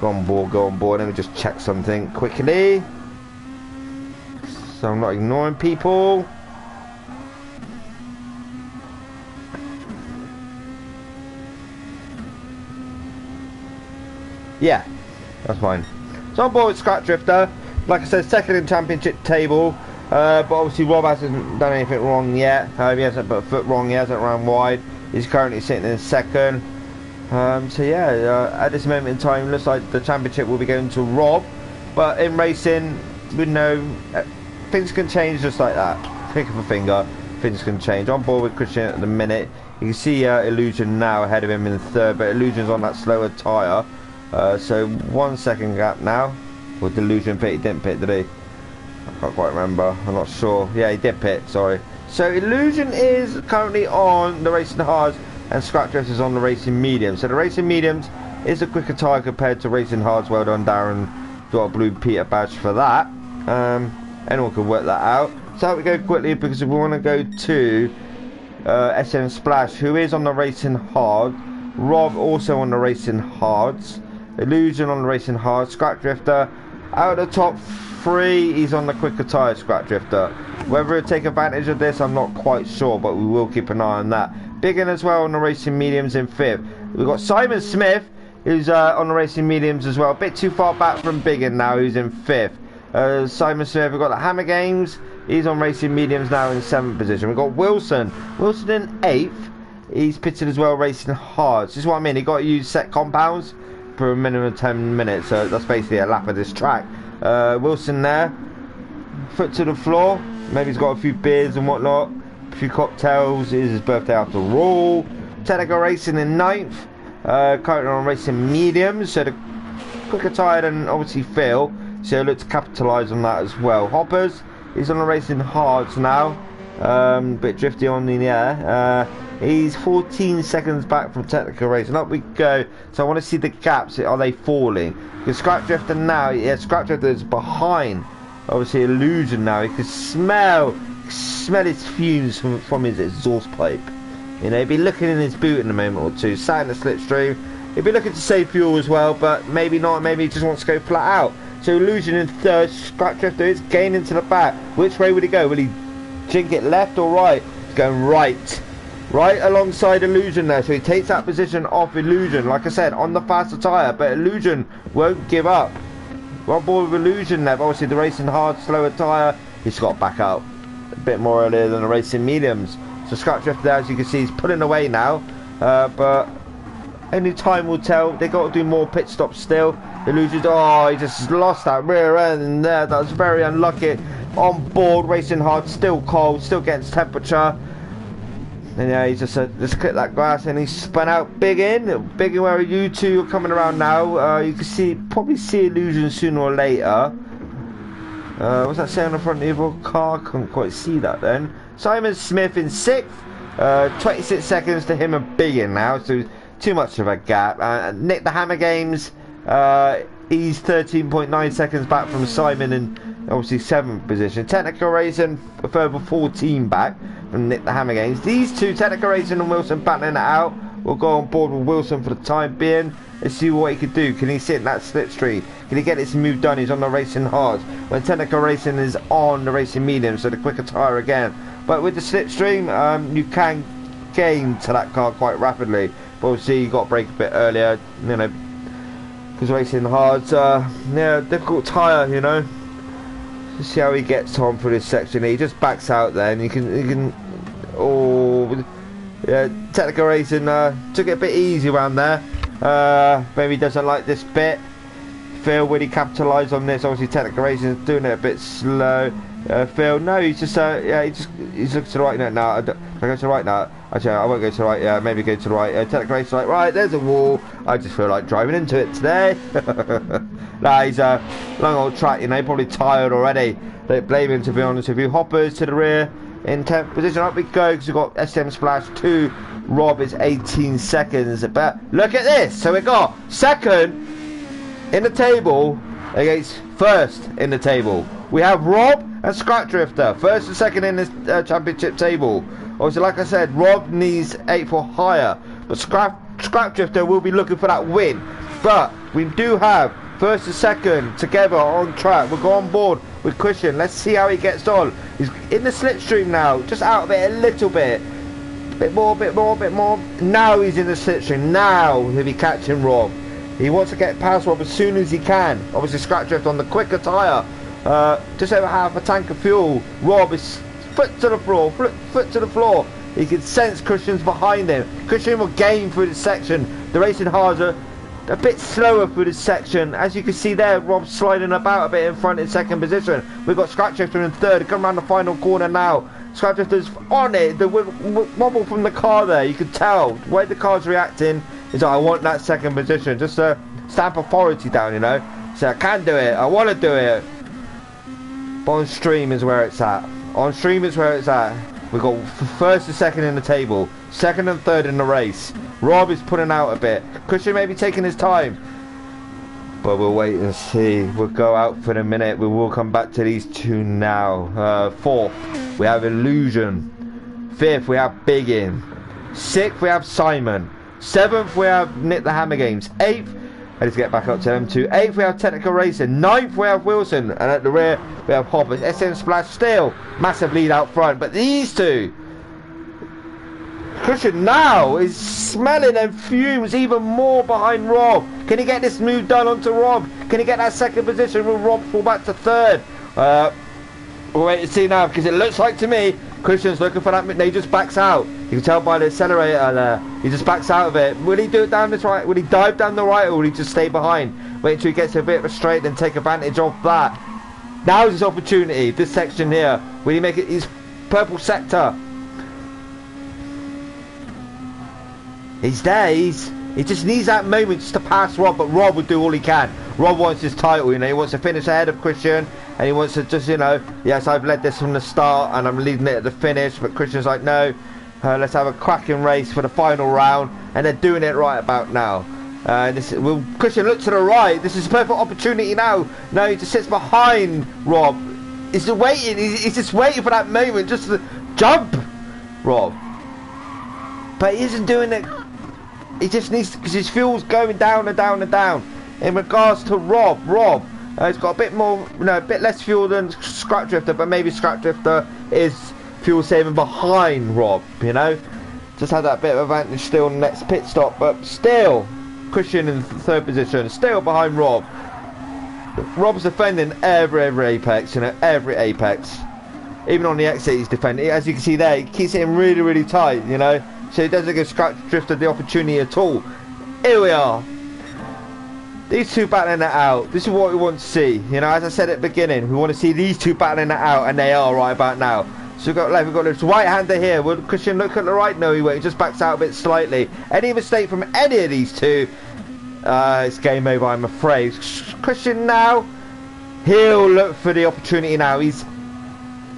Go on board. Let me just check something quickly. so I'm not ignoring people. Yeah, that's fine. So on board with Scrap Drifter. Like I said, second in championship table. But obviously Rob hasn't done anything wrong yet. He hasn't put a foot wrong, he hasn't run wide. He's currently sitting in second. So yeah, at this moment in time, looks like the championship will be going to Rob. But in racing, we know things can change just like that. Click of a finger, things can change. On board with Christian at the minute. You can see Illusion now ahead of him in third, but Illusion's on that slower tyre. So 1 second gap now. Or did Illusion pit? He didn't pit, did he? I can't quite remember. I'm not sure. Yeah, he did pit, sorry. So Illusion is currently on the racing hards and Scrap Drift is on the racing mediums. So the racing mediums is a quicker tyre compared to racing hards. Well done, Darren. Got a blue Peter badge for that. Anyone can work that out. So we go quickly because we want to go to SM Splash, who is on the racing hard. Rob also on the racing hards. Illusion on the racing hard. Scrap Drifter out of the top 3, he's on the quicker tyre. Scrap Drifter. Whether he'll take advantage of this, I'm not quite sure, but we will keep an eye on that. Biggin as well on the racing mediums in 5th. We've got Simon Smith, who's on the racing mediums as well. A bit too far back from Biggin now, who's in 5th. Simon Smith, we've got the Hammer Games. He's on racing mediums now in 7th position. We've got Wilson. Wilson in 8th. He's pitted as well, racing hard. This is what I mean. He got to use set compounds for a minimum of 10 minutes. So that's basically a lap of this track. Wilson there. Foot to the floor. Maybe he's got a few beers and whatnot. A few cocktails. It is his birthday after all. Technical Racing in 9th. Currently on racing mediums. So the quicker tyre than obviously Phil. So he'll look to capitalise on that as well. Hoppers. He's on the racing hards now. Bit drifty on the air. He's 14 seconds back from Technical Racing. Up we go. So I want to see the gaps. Are they falling? Because Scrap Drifter now, yeah, Scrap Drifter is behind. Obviously Illusion now. You can smell his fumes from his exhaust pipe. You know, he'd be looking in his boot in a moment or two. Sat in the slipstream. He'd be looking to save fuel as well, but maybe not. Maybe he just wants to go flat out. So Illusion in 3rd. Scrap Drifter is gaining to the back. Which way would he go? Will he jink it left or right? He's going right. Right alongside Illusion there, so he takes that position off Illusion, like I said, on the faster tyre, but Illusion won't give up. We're on board with Illusion there, but obviously the racing hard, slower tyre, he's got back out a bit more earlier than the racing mediums. So Scrap Drifter there, as you can see, he's pulling away now, but only time will tell. They got to do more pit stops still. Illusion, oh, he just lost that rear end there, that was very unlucky. On board, racing hard, still cold, still getting temperature. And yeah, he just clipped that grass and he spun out big in. Where you two are coming around now. You can probably see Illusion sooner or later. What's that saying on the front of your car? Couldn't quite see that then. Simon Smith in 6th. 26 seconds to him and big in now, so too much of a gap. Nick the Hammer Games. He's 13.9 seconds back from Simon in obviously 7th position. Technical Racing a further 14 back from Nick the Hammer Games. These two, Technical Racing and Wilson, battling it out. We'll go on board with Wilson for the time being. Let's see what he can do. Can he sit in that slipstream? Can he get this move done? He's on the racing hard. When Technical Racing is on the racing medium, so the quicker tyre again. But with the slipstream, you can gain to that car quite rapidly. But obviously you got to brake a bit earlier, you know, because racing hard's yeah, difficult tyre, you know. Let's see how he gets on for this section. He just backs out there, and you can oh yeah, Technical Racing took it a bit easy around there. Maybe he doesn't like this bit. Phil, will he capitalise on this? Obviously Technical Racing is doing it a bit slow. Phil, no, he's just yeah, he's looking to the right now. I go to the right now. Actually, I won't go to the right. Yeah, maybe go to the right. Technical Racing, like, right, there's a wall. I just feel like driving into it today. Nah, he's a long old track, you know, probably tired already. Don't blame him, to be honest with you. Hoppers to the rear in 10th position. Up we go, because we've got SM Splash 2. Rob is 18 seconds. But look at this. So we got 2nd in the table against 1st in the table. We have Rob and Scrap Drifter, 1st and 2nd in this championship table. Obviously, like I said, Rob needs 8 or higher, but Scrap Drifter will be looking for that win. But we do have 1st and 2nd together on track. We'll go on board with Cushion. Let's see how he gets on. He's in the slipstream now, just out of it a little bit. Bit more, bit more, bit more. Now he's in the slipstream. Now he'll be catching Rob. He wants to get past Rob as soon as he can. Obviously scratch drift on the quicker tyre. Just over half a tank of fuel. Rob is foot to the floor, foot to the floor. He can sense Cushion's behind him. Cushion will gain through this section. The racing cars are a bit slower through this section. As you can see there, Rob's sliding about a bit in front in second position. We've got Scratch Drifter in third. Come around the final corner now. Scratch Drifter's on it. The wobble from the car there, you can tell. The way the car's reacting is like, I want that second position. Just to stamp authority down, you know. So I can do it. I want to do it. But on stream is where it's at. On stream is where it's at. We've got first and second in the table. Second and third in the race. Rob is putting out a bit. Cushion may be taking his time. But we'll wait and see. We'll go out for a minute. We will come back to these two now. Fourth, we have Illusion. Fifth, we have Biggin. Sixth, we have Simon. Seventh, we have Nick the Hammer Games. Eighth, I need to get back up to them two. Eighth, we have Technical Racing. Ninth, we have Wilson. And at the rear, we have Hoppers. SM Splash still. Massive lead out front. But these two, Cushion now is smelling them fumes even more behind Rob. Can he get this move done onto Rob? Can he get that second position? Will Rob fall back to third? We'll wait and see now, because it looks like to me Cushion's looking for that. He just backs out. You can tell by the accelerator there. He just backs out of it. Will he do it down this right? Will he dive down the right, or will he just stay behind? Wait until he gets a bit of a straight and take advantage of that. Now is his opportunity. This section here. Will he make it his purple sector? He's there. He just needs that moment just to pass Rob, but Rob will do all he can. Rob wants his title, you know. He wants to finish ahead of Christian, and he wants to just, you know, yes, I've led this from the start and I'm leading it at the finish, but Christian's like, no, let's have a cracking race for the final round, and they're doing it right about now. Christian, look to the right. This is a perfect opportunity now. No, he just sits behind Rob. He's just waiting. He's just waiting for that moment just to jump, Rob. But he isn't doing it. He just needs to, because his fuel's going down and down and down. In regards to Rob, he's got a bit more, a bit less fuel than Scratch Drifter, but maybe Scratch Drifter is fuel saving behind Rob, you know. Just had that bit of advantage still in the next pit stop, but still, Christian in third position, still behind Rob. Rob's defending every apex, you know, every apex. Even on the exit he's defending. As you can see there, he keeps hitting really, really tight, you know. So he doesn't give Scratch Drifter the opportunity at all. Here we are. These two battling it out. This is what we want to see. You know, as I said at the beginning, we want to see these two battling it out, and they are right about now. So we've got this right-hander here. Will Christian look at the right? No, he won't. He just backs out a bit slightly. Any mistake from any of these two, it's game over, I'm afraid. Christian now, he'll look for the opportunity now. He's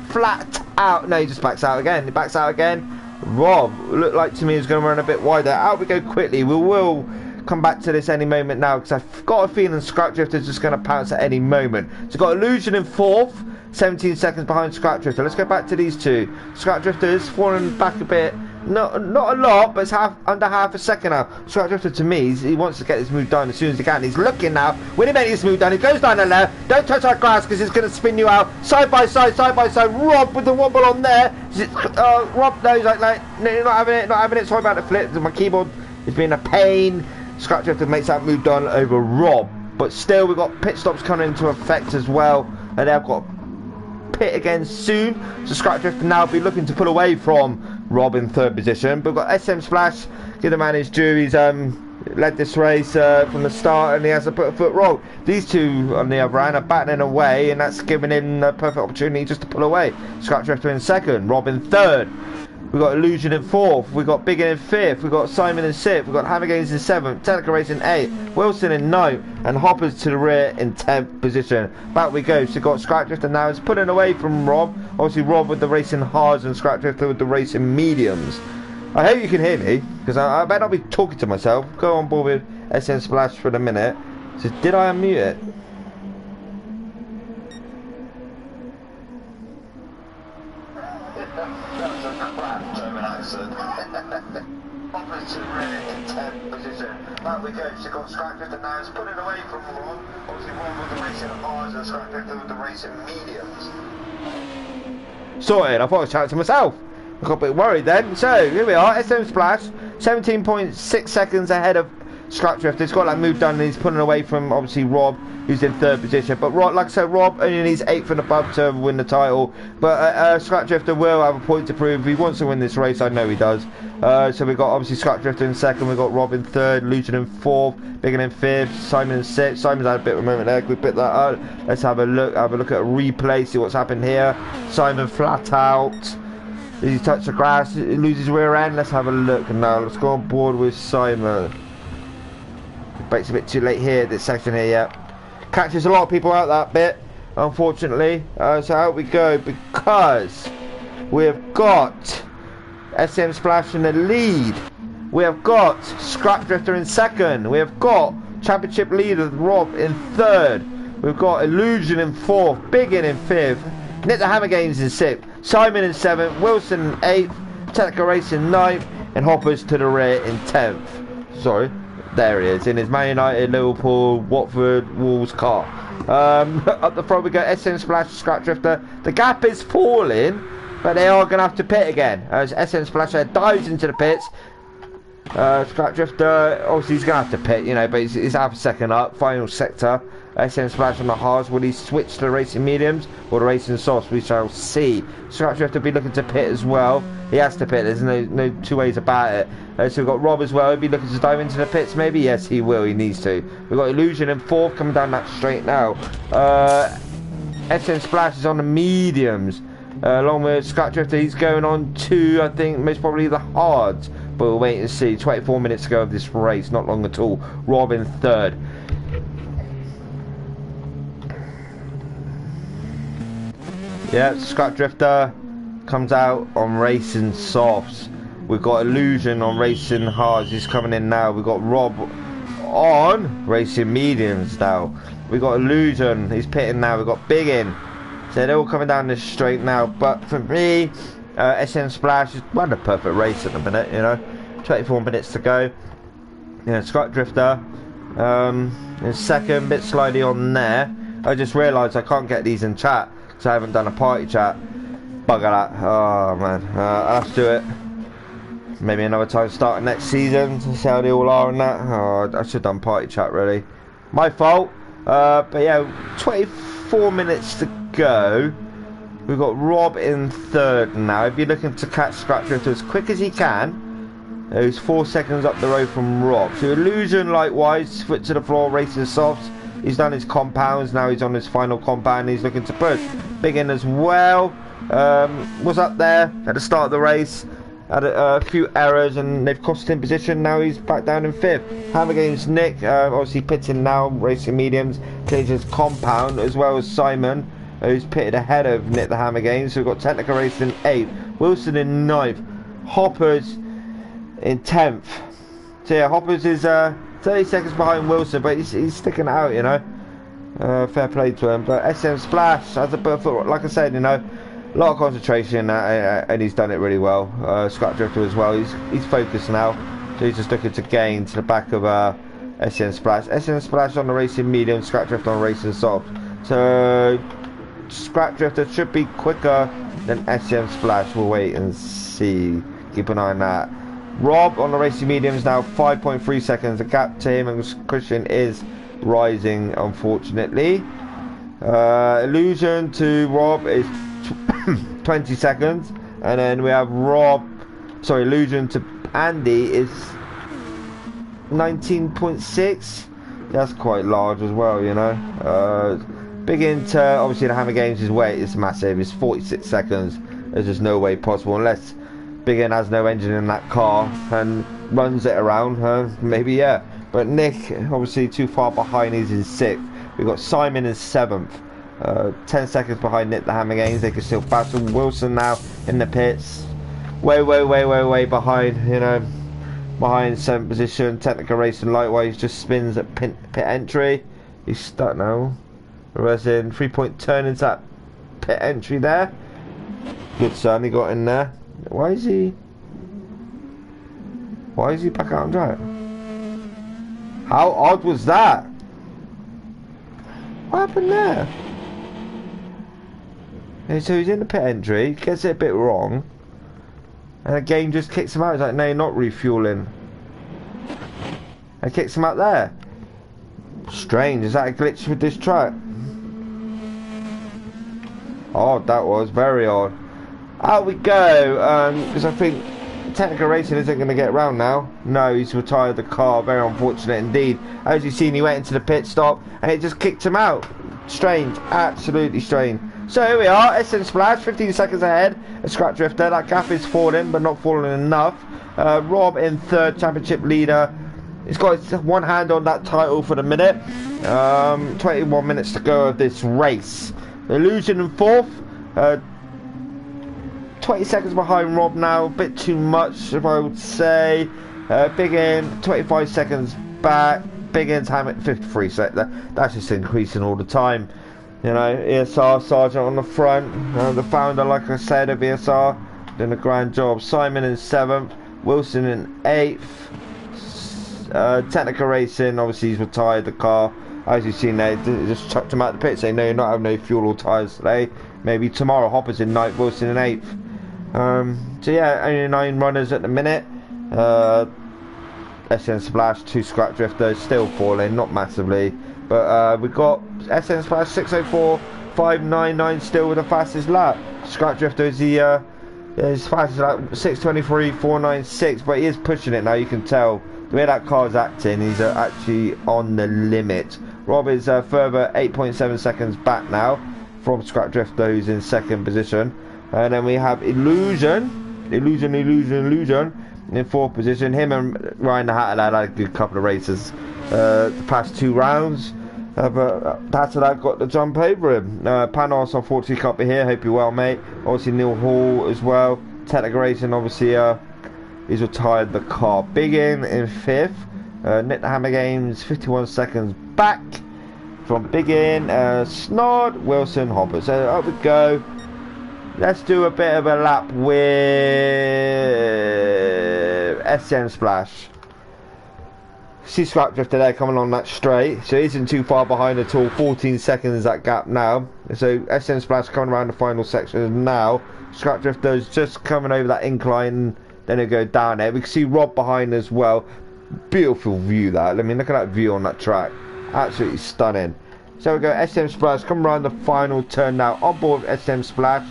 flat out. No, he just backs out again. He backs out again. Rob, looked like to me he's going to run a bit wider. Out we go quickly. We will come back to this any moment now, because I've got a feeling Scratch Drifter's just going to pounce at any moment. So we've got Illusion in fourth, 17 seconds behind Scratch Drifter. Let's go back to these two. Scratch Drifter is falling back a bit. Not a lot, but it's under half a second now. Scratch Drifter, to me, he wants to get this move done as soon as he can. He's looking now. When he makes this move done, he goes down the left. Don't touch that grass, because it's going to spin you out. Side by side, side by side. Rob with the wobble on there. Rob, no, he's like, no, you're not having it. Sorry about the flip. My keyboard is being a pain. Scratch Drifter makes that move done over Rob. But still, we've got pit stops coming into effect as well. And they've got pit again soon. So Scratch Drifter now be looking to pull away from Rob in third position. But we've got SM Splash, give the man his due. He's led this race from the start, and he has to put a foot wrong. These two on the other hand are battling away, and that's giving him a perfect opportunity just to pull away. Scratch Drifter in second, Rob in third. We've got Illusion in fourth, we've got Biggin in fifth, we've got Simon in sixth, we've got Hammer Games in seventh, Technical Racing in eighth, Wilson in ninth, and Hoppers to the rear in 10th position. Back we go. So we've got Scratch Drifter now is pulling away from Rob. Obviously Rob with the racing hards and Scratch Drifter with the racing mediums. I hope you can hear me, because I better not be talking to myself. Go on board with SM Splash for a minute. So did I unmute it? Wilson. Offers to really in 10th position. There we go, she's got Scrap Drifter now, it's putting away from Ron. Obviously Ron with the racing R's and Scrap Drifter with the racing mediums. Sorted, I thought I was chatting to myself. I got a bit worried then. So, here we are, SM Splash, 17.6 seconds ahead of Scrap Drifter. He's got that move done and he's pulling away from, obviously, Rob, who's in 3rd position. But, Rob, like I said, Rob only needs 8th and above to win the title. But Scrap Drifter will have a point to prove. If he wants to win this race, I know he does. So we've got, obviously, Scrap Drifter in 2nd. We've got Rob in 3rd, Lucian in 4th, Biggin in 5th, Simon in 6th. Simon's had a bit of a moment there. Can we pick that up? Let's have a look at a replay, see what's happened here. Simon flat out. Does he touch the grass? He loses rear end. Let's have a look now. Let's go on board with Simon. Breaks a bit too late here, this section here, yeah. Catches a lot of people out that bit, unfortunately. So out we go, because we have got SM Splash in the lead. We have got Scrap Drifter in 2nd. We have got Championship leader Rob in 3rd. We've got Illusion in 4th, Biggin in 5th, Nick the Hammer Games in 6th, Simon in 7th, Wilson in 8th, Technical Race in 9th, and Hoppers to the rear in 10th. Sorry. There he is, in his Man United, Liverpool, Watford, Wolves car. Up the front we go, SM Splash, Scrap Drifter. The gap is falling, but they are going to have to pit again. As SM Splash dives into the pits. Scrap Drifter, obviously he's going to have to pit, you know, but he's half a second up. Final sector. SM Splash on the hards. Will he switch to the racing mediums or the racing softs? We shall see. Scrap Drifter be looking to pit as well. He has to pit. There's no two ways about it. So we've got Rob as well. He'll be looking to dive into the pits maybe. Yes, he will. He needs to. We've got Illusion in 4th coming down that straight now. SM Splash is on the mediums. Along with Scrap Drifter, he's going on to, I think, most probably the hards. But we'll wait and see. 24 minutes to go of this race. Not long at all. Rob in 3rd. Yeah, Scrap Drifter comes out on racing softs. We've got Illusion on racing hards. He's coming in now. We've got Rob on racing mediums now. We've got Illusion. He's pitting now. We've got Biggin. So they're all coming down this straight now. But for me, SM Splash is one of the perfect race at the minute, you know. 24 minutes to go. Yeah, Scrap Drifter in 2nd, bit slidey on there. I just realised I can't get these in chat. So I haven't done a party chat. Bugger that. Oh man. I'll have to do it. Maybe another time starting next season to see how they all are and that. Oh, I should have done party chat really. My fault. But yeah, 24 minutes to go. We've got Rob in 3rd now. If you're looking to catch Scrap Drifter as quick as he can, he's 4 seconds up the road from Rob. So Illusion likewise, foot to the floor, racing softs. He's done his compounds, now he's on his final compound, he's looking to push. Biggin as well, was up there at the start of the race, had a few errors and they've cost him position, now he's back down in 5th. Hammer Games Nick, obviously pitting now, racing mediums, changes his compound, as well as Simon, who's pitted ahead of Nick the Hammer Games. So we've got Technical Race in 8th, Wilson in 9th, Hoppers in 10th. So yeah, Hoppers is 30 seconds behind Wilson, but he's sticking it out, you know. Fair play to him. But SM Splash has a perfect, like I said, you know, a lot of concentration, and he's done it really well. Scrap Drifter as well. He's focused now, so he's just looking to gain to the back of SM Splash. SM Splash on the racing medium, Scrap Drifter on racing soft. So Scrap Drifter should be quicker than SM Splash. We'll wait and see. Keep an eye on that. Rob on the racing mediums now 5.3 seconds. The gap to him and Christian is rising, unfortunately. Illusion to Rob is 20 seconds, and then we have Illusion to Andy is 19.6. That's quite large as well, you know. Big into obviously the Hammer Games' weight is massive. It's 46 seconds. There's just no way possible unless Biggin has no engine in that car and runs it around, maybe, yeah. But Nick, obviously too far behind, he's in 6th. We've got Simon in 7th. 10 seconds behind Nick the Hammer Games. They can still battle. Wilson now in the pits. Way behind, you know. Behind 7th position. Technical Racing likewise just spins at pit entry. He's stuck now. Reversing 3-point turn into that pit entry there. Good son, he got in there. Why is he? Why is he back out on track? How odd was that? What happened there? And so he's in the pit entry, gets it a bit wrong, and the game just kicks him out. He's like, no, you're not refueling. And kicks him out there. Strange, is that a glitch with this track? Odd, that was very odd. Out we go, because I think technical racing isn't going to get around now. No, he's retired the car, very unfortunate indeed. As you've seen, he went into the pit stop and it just kicked him out. Strange, absolutely strange. So here we are, SM Splash, 15 seconds ahead of Scrap Drifter. That gap is falling, but not falling enough. Rob in third, championship leader. He's got his one hand on that title for the minute. 21 minutes to go of this race. Illusion in fourth. 20 seconds behind Rob now, a bit too much if I would say. Big In 25 seconds back. Big In's Hammett 53 that's just increasing all the time. You know, ESR Sergeant on the front, the founder, like I said, of ESR, doing a grand job. Simon in 7th, Wilson in 8th. Technical Racing, obviously he's retired the car. As you've seen there, just chucked him out the pit saying, no, you're not having no fuel or tyres today. Maybe tomorrow. Hopper's in 9th, Wilson in 8th. So yeah, only 9 runners at the minute. SM Splash, 2 Scrap Drifters, still falling, not massively. But we've got SM Splash 6:04.599 still with the fastest lap. Scrap Drifter is the his fastest lap 6:23.496, but he is pushing it now. You can tell the way that car's acting. He's actually on the limit. Rob is further 8.7 seconds back now from Scrap Drifter, who's in 2nd position. And then we have Illusion in 4th position. Him and Ryan the Hatter had a good couple of races the past 2 rounds. But Hatter got the jump over him. Panos unfortunately can't be here. Hope you're well, mate. Obviously Neil Hall as well. Technical Racing obviously he's retired the car. Big In 5th. Nick the Hammer Games 51 seconds back from Big In. Snod, Wilson, Hopper. So up we go. Let's do a bit of a lap with SM Splash. See Scrap Drifter there coming on that straight, so he isn't too far behind at all. 14 seconds that gap now. So SM Splash coming around the final section now. Scrap Drifter's just coming over that incline, then he'll go down there. We can see Rob behind as well. Beautiful view that. I mean, look at that view on that track. Absolutely stunning. So we go SM Splash, come around the final turn now. On board with SM Splash.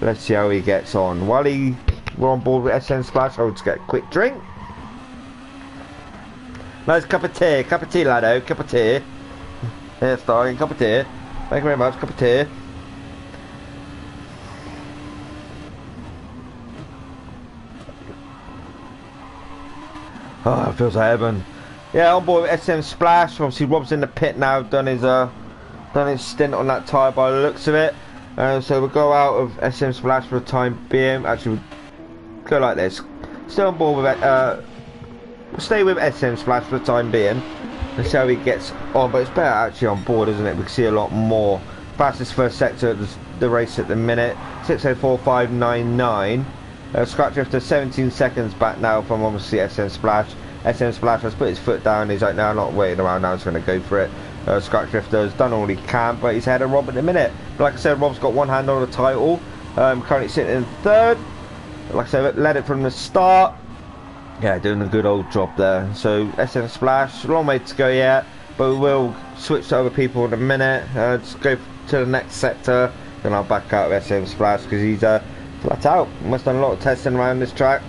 Let's see how he gets on. While we're on board with SM Splash, I'll just get a quick drink. Nice cup of tea, laddo, cup of tea. Here, starting, cup of tea. Thank you very much, cup of tea. Oh, it feels like heaven. Yeah, on board with SM Splash. Obviously, Rob's in the pit now, done his stint on that tyre by the looks of it. So we'll go out of SM Splash for the time being. Actually, we'll go like this. Still on board with it. We'll stay with SM Splash for the time being. Let's see how he gets on. But it's better actually on board, isn't it? We can see a lot more. Fastest first sector of the race at the minute. 6:04.599. Scrap Drifter 17 seconds back now from obviously SM Splash. SM Splash has put his foot down. He's like, no, I'm not waiting around now. I'm just going to go for it. Scrap Drifter has done all he can, but he's ahead of Rob at the minute. But like I said, Rob's got one hand on the title. Currently sitting in 3rd. Like I said, led it from the start. Yeah, doing a good old job there. So SM Splash, long way to go yet, but we will switch to other people in a minute. Just go to the next sector, then I'll back out of SM Splash because he's flat out. Must have done a lot of testing around this track.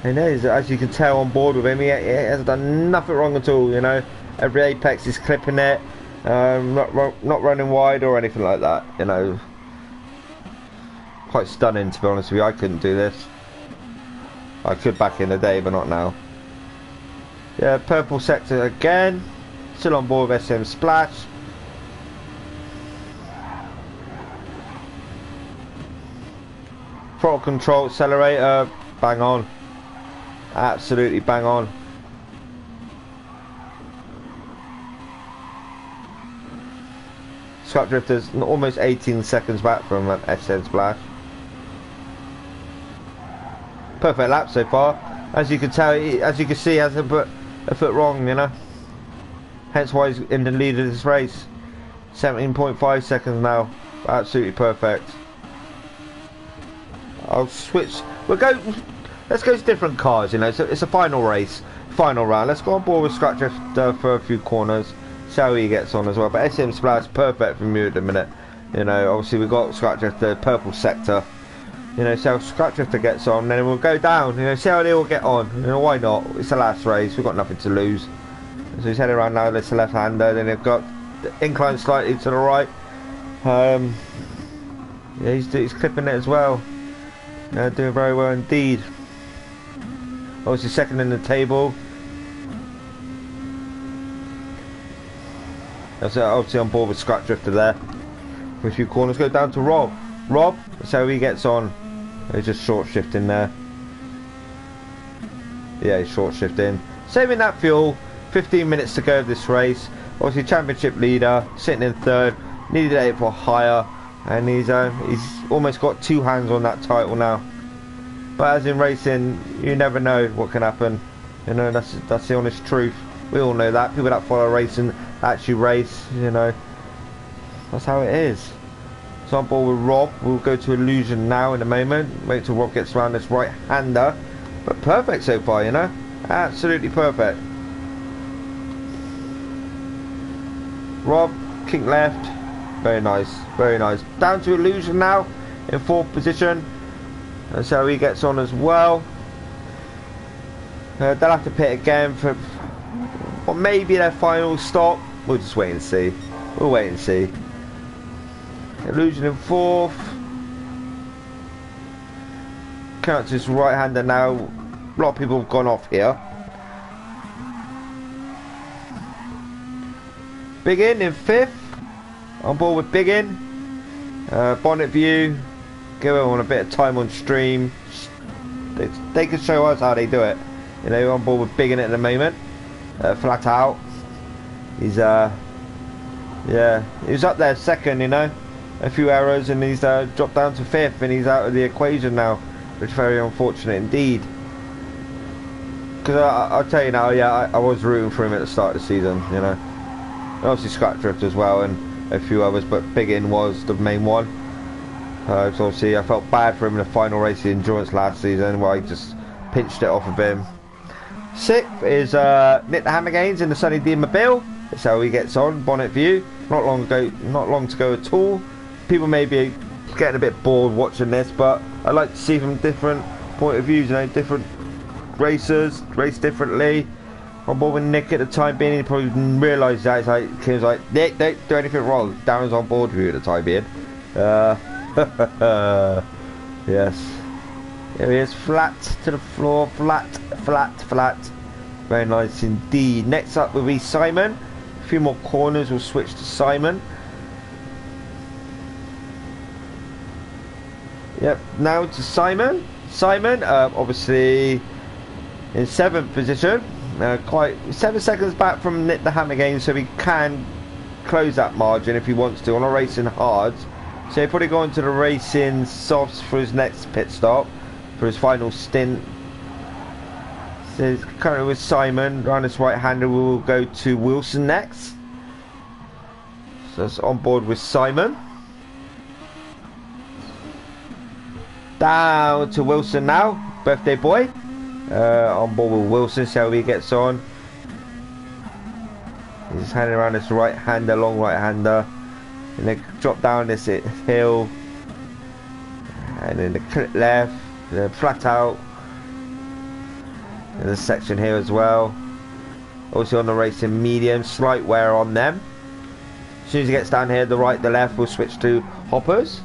And as you can tell on board with him, he hasn't done nothing wrong at all. You know, every apex is clipping it, not running wide or anything like that. You know, quite stunning to be honest with you. I couldn't do this. I could back in the day, but not now. Yeah, purple sector again. Still on board with SM Splash. Throttle control, accelerator, bang on. Absolutely bang on. Scrap Drifter's almost 18 seconds back from SM Splash. Perfect lap so far. As you can tell, as you can see, he has a foot wrong, you know. Hence why he's in the lead of this race. 17.5 seconds now. Absolutely perfect. I'll switch. Let's go to different cars, you know. So it's a final race, final round. Let's go on board with Scratch Drifter for a few corners. See how he gets on as well. But SM Splash perfect for me at the minute. You know, obviously we've got Scratch Drifter, purple sector. You know, so Scratch Drifter gets on, then we'll go down. You know, see how they all get on. You know, why not? It's the last race. We've got nothing to lose. So he's heading around now. That's the left-hander. Then they've got the incline slightly to the right. Yeah, he's clipping it as well. Doing very well indeed. Obviously second in the table. That's obviously on board with Scratch Drifter there. For a few corners, go down to Rob. Rob, that's how he gets on. He's just short shifting there. Yeah, he's short shifting. Saving that fuel. 15 minutes to go of this race. Obviously championship leader, sitting in third. Needed 8 for higher. And he's almost got 2 hands on that title now. But as in racing, you never know what can happen. You know, that's the honest truth. We all know that. People that follow racing actually race, you know. That's how it is. So on board with Rob. We'll go to Illusion now in a moment. Wait till Rob gets around this right-hander. But perfect so far, you know. Absolutely perfect. Rob, kick left. Very nice, very nice. Down to Illusion now in 4th position. That's how he gets on as well. They'll have to pit again for maybe their final stop. We'll just wait and see. We'll wait and see. Illusion in 4th. Count to his right-hander now. A lot of people have gone off here. Biggin in 5th. On board with Biggin. Bonnet View. Give everyone a bit of time on stream. They can show us how they do it. You know, on board with Biggin at the moment. Flat out. He's yeah, he was up there second, you know. A few errors and he's dropped down to 5th and he's out of the equation now, which is very unfortunate indeed. Because I'll tell you now, yeah, I was rooting for him at the start of the season, you know. And obviously Scratch Drift as well and a few others, but Biggin was the main one. So obviously I felt bad for him in the final race of the endurance last season where I just pinched it off of him. 6th is Nick the Hammer Gaines in the Sunny D Mobile. That's how he gets on. Bonnet View. Not long to go at all. People may be getting a bit bored watching this, but I like to see from different point of views, you know, different racers race differently. On board with Nick at the time being, he probably didn't realise that. It's like, he was like, Nick, don't do anything wrong. Darren's on board with you at the time being. Yes. Here he is, flat to the floor, flat, flat, flat. Very nice indeed. Next up will be Simon. A few more corners, we'll switch to Simon. Yep, now to Simon. Simon, obviously in 7th position. Quite 7 seconds back from Nick the Hammer Game, so he can close that margin if he wants to on a racing hards. So he'll probably go into the racing softs for his next pit stop, for his final stint. So currently with Simon, around this right-hander we will go to Wilson next. So it's on board with Simon. Down to Wilson now, birthday boy. On board with Wilson, see how he gets on. He's handing around this right-hander, long right-hander. And then drop down this hill. And then the clip left, the flat out. There's a section here as well. Also on the racing medium, slight wear on them. As soon as he gets down here, the right, the left, we'll switch to Hoppers.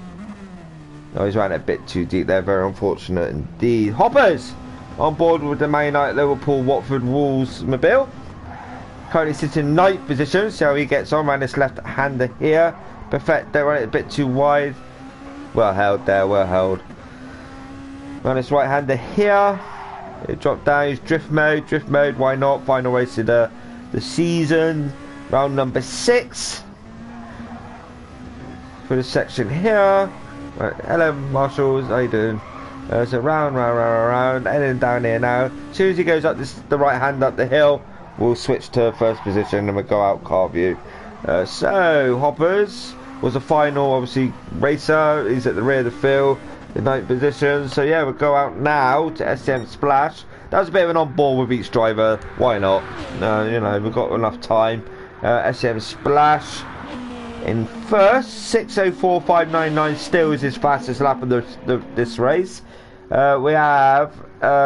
Oh, he's ran a bit too deep there, very unfortunate indeed. Hoppers! On board with the Man United, Liverpool, Watford, Wolves, Mobile. Currently sitting in 9th position, see how he gets on, around this left-hander here. Perfect, they run it a bit too wide. Well held there, well held. Around this right-hander here. It dropped down, he's drift mode, why not? Final race of the season. Round number 6. For the section here. Right, hello marshals, how you doing? So round, heading down here now. As soon as he goes up the right hand up the hill, we'll switch to first position and we'll go out car view. So Hoppers was the final, obviously, racer. He's at the rear of the field in 9th position. So yeah, we'll go out now to SCM Splash. That was a bit of an on board with each driver. Why not? You know, we've got enough time. SCM Splash in first, 6:04.599 still is his fastest lap of this race. We have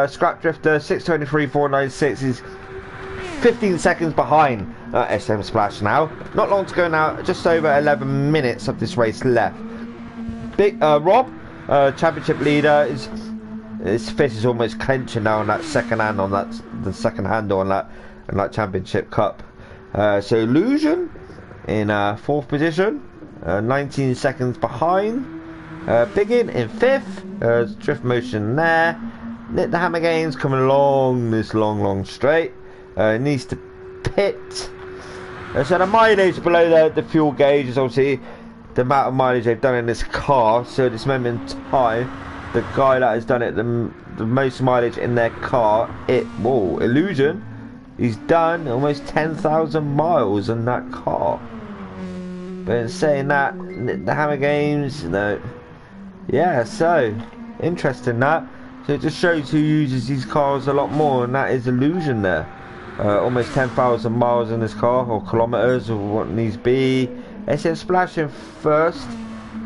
Scrap Drifter 6:23.496 is 15 seconds behind SM Splash now. Not long to go now, just over 11 minutes of this race left. Big Rob, championship leader, his fist is almost clenching now on that second hand on the second handle on that championship cup. So Illusion in 4th position, 19 seconds behind. Biggin in 5th, drift motion there. Nick the Hammer Games coming along this long straight. Needs to pit. So the mileage below the fuel gauge is obviously the amount of mileage they've done in this car. So at this moment in time, the guy that has done it the most mileage in their car, Illusion, he's done almost 10,000 miles in that car. But in saying that, the Hammer Games, yeah, so interesting that. So it just shows who uses these cars a lot more, and that is Illusion there. Almost 10,000 miles in this car, or kilometers, or what needs to be. SM Splash in first.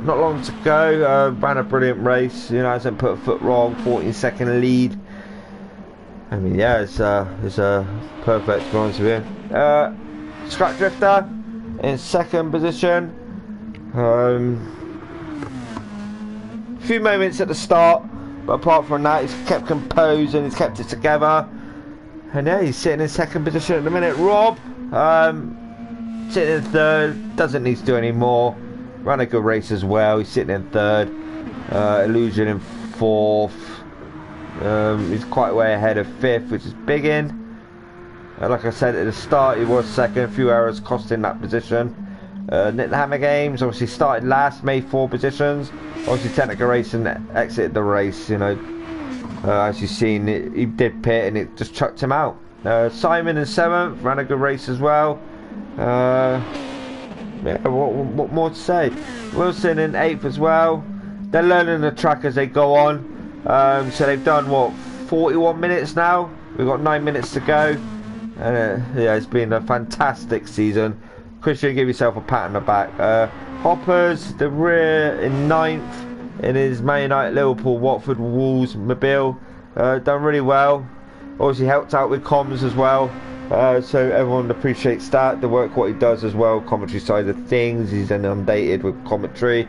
Not long to go. Ran a brilliant race. You know, hasn't put a foot wrong. 14-second lead. I mean, yeah, it's a perfect, to be honest with you. Scrap Drifter in 2nd position. Few moments at the start, but apart from that, he's kept composed and he's kept it together. And yeah, he's sitting in 2nd position at the minute. Rob, sitting in 3rd, doesn't need to do any more. Ran a good race as well. He's sitting in 3rd. Illusion in 4th. He's quite way ahead of 5th, which is big in. Like I said at the start, he was 2nd. A few errors costing that position. Nick the Hammer Games obviously started last, made 4 positions. Obviously Technical Racing exited the race, you know. As you've seen, he did pit and it just chucked him out. Simon in 7th, ran a good race as well. Yeah, what more to say? Wilson in 8th as well. They're learning the track as they go on. So they've done, what, 41 minutes now? We've got 9 minutes to go. Yeah, it's been a fantastic season. Christian, give yourself a pat on the back. Hoppers, the rear in 9th. In his Man United, Liverpool, Watford, Wolves, Mobile, done really well. Obviously helped out with comms as well, so everyone appreciates that, the work what he does as well, commentary side of things. He's inundated with commentary.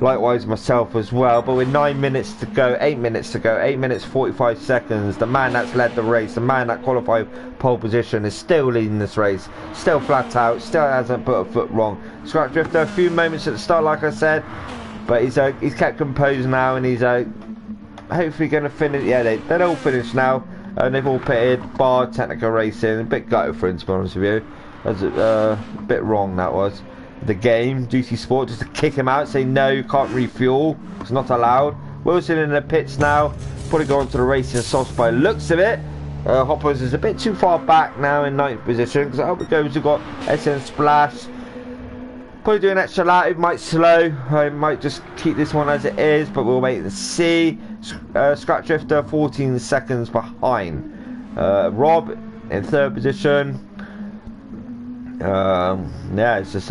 Likewise myself as well. But with 9 minutes to go, 8 minutes to go, 8 minutes 45 seconds, the man that's led the race, the man that qualified pole position, is still leading this race, still flat out, still hasn't put a foot wrong. Scrap Drifter, a few moments at the start, like I said. But he's kept composed now, and he's hopefully going to finish. Yeah, they're all finished now, and they've all pitted. Bar Technical Racing, a bit gutted for him, to be honest with you. That's a bit wrong, that was. The game, Duty Sport, just to kick him out, say no, you can't refuel, it's not allowed. Wilson in the pits now, probably going to the racing sauce by the looks of it. Hoppers is a bit too far back now in 9th position, because I hope it goes, we've got SM Splash. Probably do an extra lap, it might slow, I might just keep this one as it is, but we'll wait and see. Scrap Drifter 14 seconds behind. Rob in 3rd position. Yeah, it's just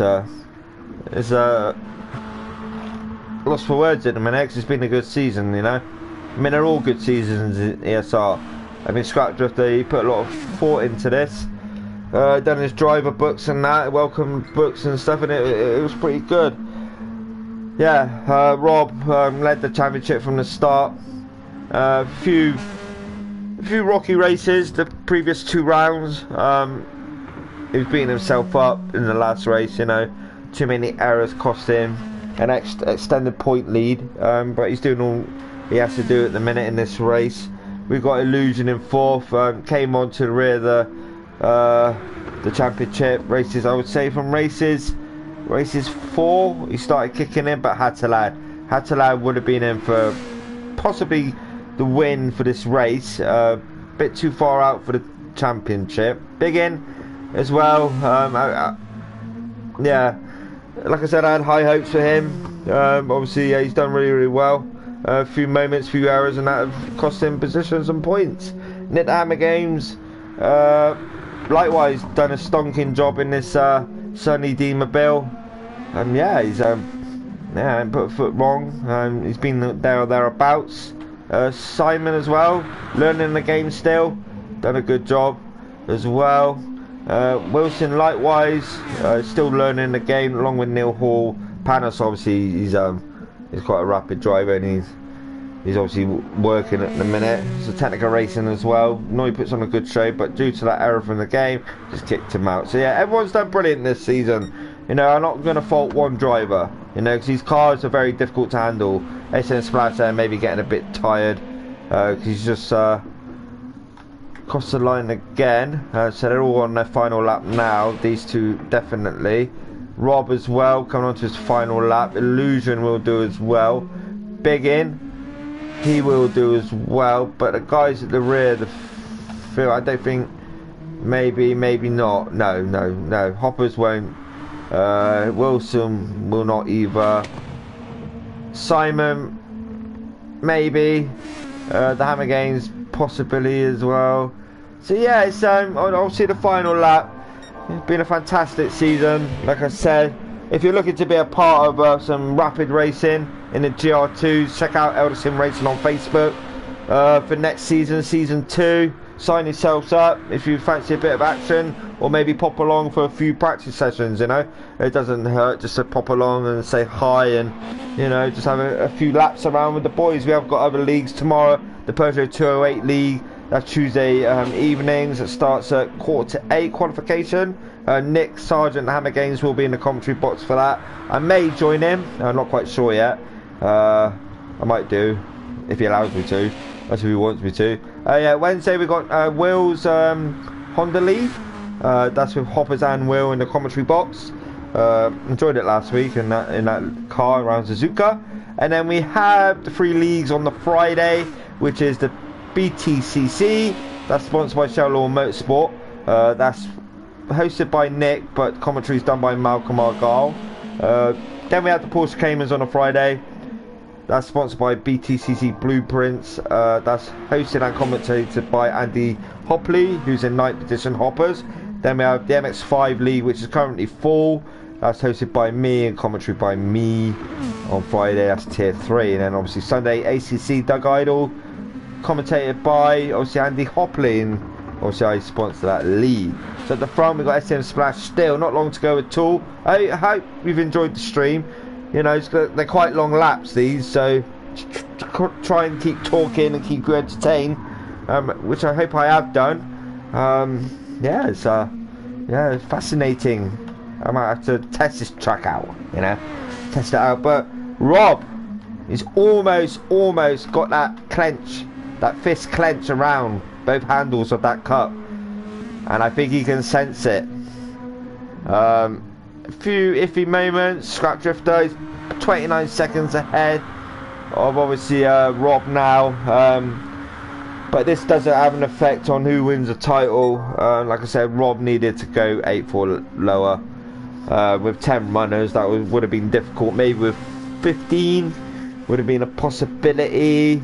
lost for words at the minute, 'cause it's been a good season, you know. I mean, they're all good seasons in ESR. I mean, Scrap Drifter, he put a lot of thought into this. Done his driver books and that, welcome books and stuff, and it was pretty good. Yeah, Rob led the championship from the start. A few rocky races the previous 2 rounds. He was beating himself up in the last race, you know. Too many errors cost him an extended point lead, but he's doing all he has to do at the minute in this race. We've got Illusion in 4th, came on to the rear of the championship races, I would say. From races 4 he started kicking in, but Hatalad would have been in for possibly the win for this race. Bit too far out for the championship. Big in as well. Yeah, like I said, I had high hopes for him. Obviously, yeah, he's done really well. A few moments, few errors, and that have cost him positions and points. Nick Hammer Games, likewise, done a stonking job in this Sunny D Mobile. And yeah, he's put a foot wrong. He's been there or thereabouts. Simon as well, learning the game still, done a good job as well. Wilson likewise, still learning the game along with Neil Hall. Panos obviously he's quite a rapid driver, and he's obviously working at the minute. So technical racing as well. No, he puts on a good show, but due to that error from the game, just kicked him out. So yeah, everyone's done brilliant this season. You know, I'm not going to fault one driver, you know, because these cars are very difficult to handle. SM Splash there maybe getting a bit tired, because he's just crossed the line again. So they're all on their final lap now, these two definitely. Rob as well, coming on to his final lap. Illusion will do as well. Big in, he will do as well. But the guys at the rear of the field, I don't think, maybe not. No. Hoppers won't. Wilson will not either. Simon, maybe. The Hammer Games possibly as well. So yeah, it's I'll see the final lap. It's been a fantastic season, like I said. If you're looking to be a part of some rapid racing in the GR2s, check out Elder Sim Racing on Facebook for next season, season 2. Sign yourselves up if you fancy a bit of action, or maybe pop along for a few practice sessions. You know, it doesn't hurt just to pop along and say hi, and you know, just have a few laps around with the boys. We have got other leagues tomorrow. The Peugeot 208 League. That's Tuesday evenings. It starts at 7:45 qualification. Nick Sargent, Hammer Games, will be in the commentary box for that. I may join him. I'm not quite sure yet. I might do, if he allows me to. That's if he wants me to. Yeah, Wednesday we got Will's Honda League. That's with Hoppers and Will in the commentary box. Enjoyed it last week in that car around Suzuka. And then we have the 3 leagues on the Friday, which is the BTCC. That's sponsored by Shell Law Motorsport. That's hosted by Nick, but commentary is done by Malcolm Argyle. Then we have the Porsche Caymans on a Friday. That's sponsored by BTCC Blueprints. That's hosted and commentated by Andy Hopley, who's in 9th edition Hoppers. Then we have the MX5 League, which is currently full. That's hosted by me and commentary by me on Friday. That's tier 3. And then obviously Sunday, ACC Doug Idle, commentated by obviously Andy Hopley, and obviously I sponsor that league. So at the front we've got SM Splash still, not long to go at all. I hope you've enjoyed the stream. You know, they're quite long laps these, so try and keep talking and keep you entertained, which I hope I have done. Yeah, it's fascinating. I might have to test this track out, you know, test it out. But Rob is almost got that clench, that fist clench around both handles of that cup, and I think he can sense it. A few iffy moments. Scrap Drifter is 29 seconds ahead of obviously Rob now, but this doesn't have an effect on who wins the title. Like I said, Rob needed to go 8 or lower. With 10 runners, that would have been difficult. Maybe with 15 would have been a possibility.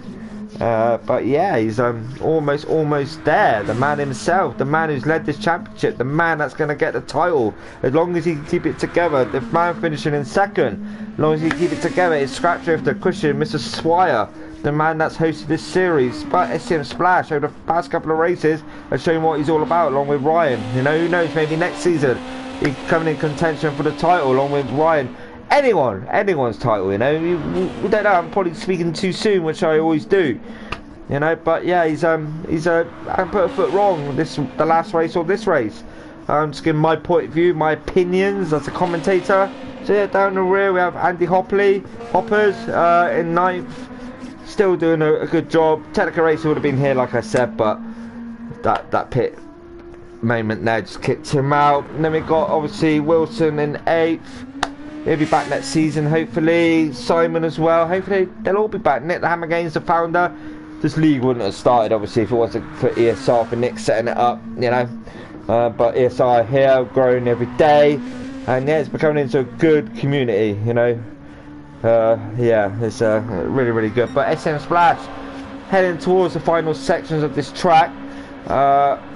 But yeah, he's almost there. The man himself, the man who's led this championship, the man that's going to get the title. As long as he can keep it together, the man finishing in second, as long as he can keep it together, is Scratch Drifter, Christian, Mr. Swire, the man that's hosted this series. But SM Splash over the past couple of races has shown what he's all about, along with Ryan. You know, who knows, maybe next season he's coming in contention for the title along with Ryan. Anyone's title, you know. We don't know, I'm probably speaking too soon, which I always do, you know. But yeah, I put a foot wrong the last race or this race. I'm just giving my point of view, my opinions as a commentator. So yeah, down the rear we have Andy Hopley, Hoppers in 9th, still doing a good job. Technical Racer would have been here, like I said, but that pit moment there just kicked him out. And then we got obviously Wilson in 8th. he'll be back next season, hopefully. Simon as well. Hopefully they'll all be back. Nick the Hammer Games, the founder. This league wouldn't have started, obviously, if it wasn't for ESR, for Nick setting it up, you know. But ESR here, growing every day. And yeah, it's becoming into a good community, you know. Yeah, it's really, really good. But SM Splash heading towards the final sections of this track.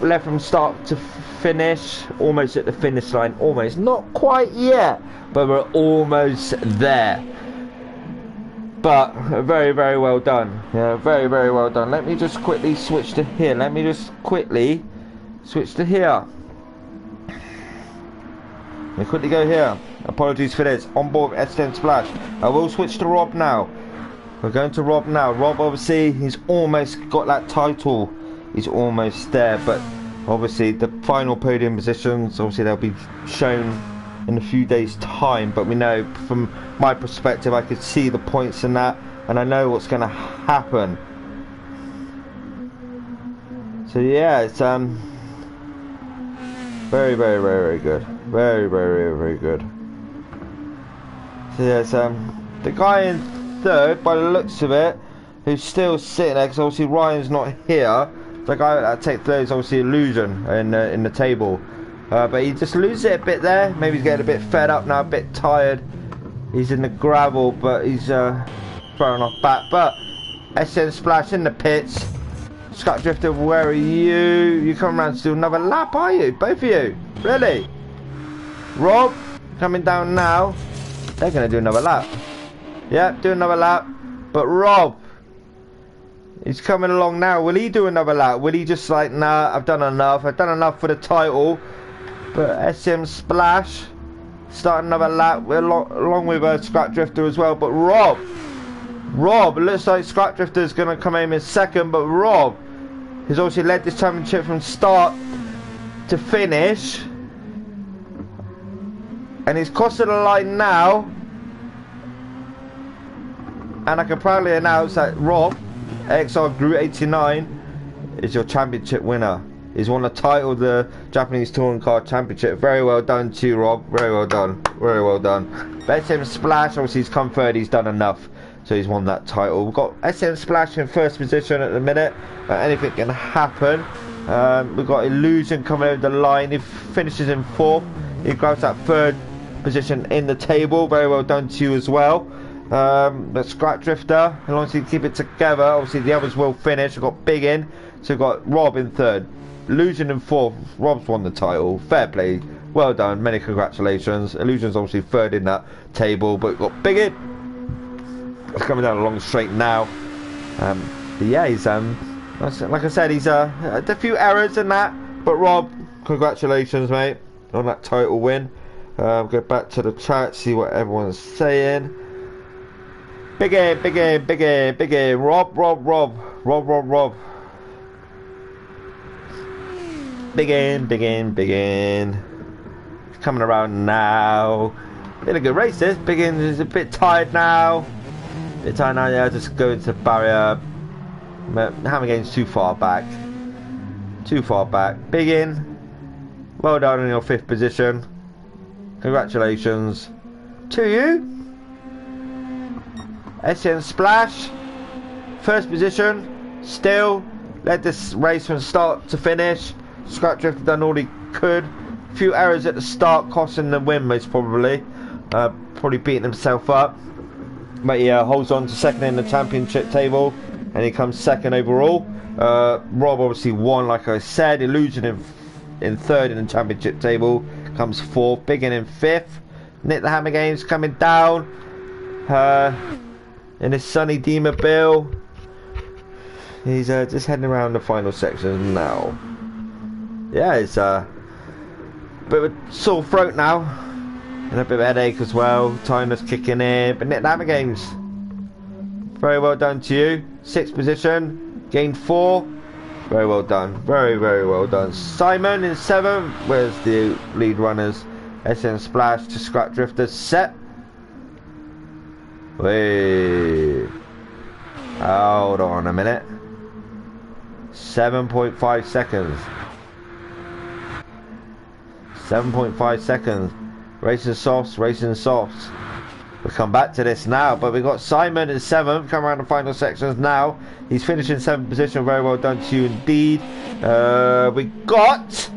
Left from start to finish, almost at the finish line, almost, not quite yet, but we're almost there. But very, very well done. Yeah, very, very well done. Let me just quickly switch to here. Let me just quickly switch to here. Let me quickly go here. Apologies for this. On board SM Splash. I will switch to Rob now. We're going to Rob now. Rob, obviously, he's almost got that title. He's almost there, but obviously the final podium positions, obviously they'll be shown in a few days' time. But we know, from my perspective, I could see the points in that, and I know what's going to happen. So yeah, it's very, very, very, very good. Very, very, very good. So yeah, it's the guy in third, by the looks of it, who's still sitting there, because obviously Ryan's not here. The guy that takes third is obviously Illusion in the table, but he just loses it a bit there. Maybe he's getting a bit fed up now, a bit tired. He's in the gravel, but he's throwing off back. But SM Splash in the pits. Scott Drifter, where are you? You come around to do another lap, are you? Both of you? Really? Rob, coming down now. They're going to do another lap. Yeah, do another lap. But Rob, he's coming along now. Will he do another lap? Will he just like, nah, I've done enough. I've done enough for the title. But SM Splash, start another lap along with Scrap Drifter as well. But Rob, it looks like Scrap Drifter is going to come in second. But Rob has obviously led this championship from start to finish. And he's crossing the line now. And I can proudly announce that Rob, XR Group 89, is your championship winner. He's won the title of the Japanese Touring Car Championship. Very well done to you, Rob. Very well done. Very well done. But SM Splash, obviously he's come third. He's done enough. So he's won that title. We've got SM Splash in first position at the minute. Anything can happen. We've got Illusion coming over the line. He finishes in fourth. He grabs that third position in the table. Very well done to you as well. But Scrap Drifter, as long as you keep it together, obviously the others will finish. We've got Big in, so we've got Rob in third, Illusion in fourth. Rob's won the title. Fair play, well done, many congratulations. Illusion's obviously third in that table, but we've got Big in. He's coming down a long straight now. But yeah, he's like I said, he's a few errors in that, but Rob, congratulations, mate, on that title win. Go back to the chat, see what everyone's saying. Big in, big in, big in, big in. Rob. Big in, big in, big in. Coming around now. Been a good race this. Big in is a bit tired now. Yeah, just go into barrier. Hammer Game's too far back. Big in. Well done in your fifth position. Congratulations to you. SM Splash, first position, still led this race from start to finish. Scrap Drifter done all he could. A few errors at the start, costing the win most probably. Probably beating himself up. But he holds on to second in the championship table, and he comes second overall. Rob obviously won, like I said. Illusion in third in the championship table, comes fourth. Big in fifth. Nick the Hammer Games coming down. In his sunny D-Mobile. He's just heading around the final section now. Yeah, it's a bit of a sore throat now. And a bit of a headache as well. Tiredness kicking in. But Nick the Hammer Games, very well done to you. Sixth position. Gained 4. Very well done. Very, very well done. Simon in 7th. Where's the lead runners? SM Splash to Scrap Drifter. Set. Wait, hold on a minute. 7.5 seconds. 7.5 seconds. Racing softs, racing softs. We'll come back to this now, but we've got Simon in 7th, come around the final sections now. He's finishing 7th position, very well done to you indeed. We got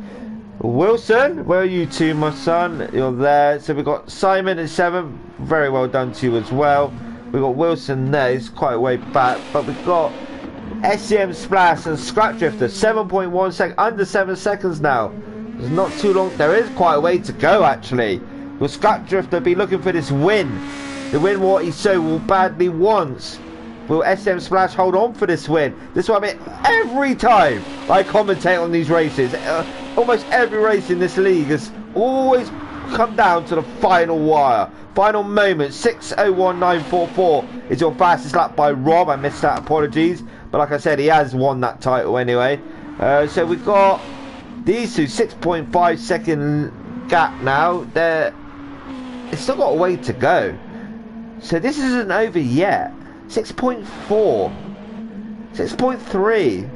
Wilson, where are you two, my son? You're there. So we've got Simon in 7th, very well done to you as well. We've got Wilson there, he's quite a way back, but we've got SCM Splash and Scrap Drifter, 7.1 seconds, under 7 seconds now. There's not too long, there is quite a way to go actually. Will Scrap Drifter be looking for this win? The win what he so badly wants. Will SM Splash hold on for this win? This is what I mean, every time I commentate on these races, almost every race in this league has always come down to the final wire. Final moment, 6:01.944 is your fastest lap by Rob. I missed that, apologies. But like I said, he has won that title anyway. So we've got these two, 6.5 second gap now. It's still got a way to go. So this isn't over yet. 6.4. 6.3.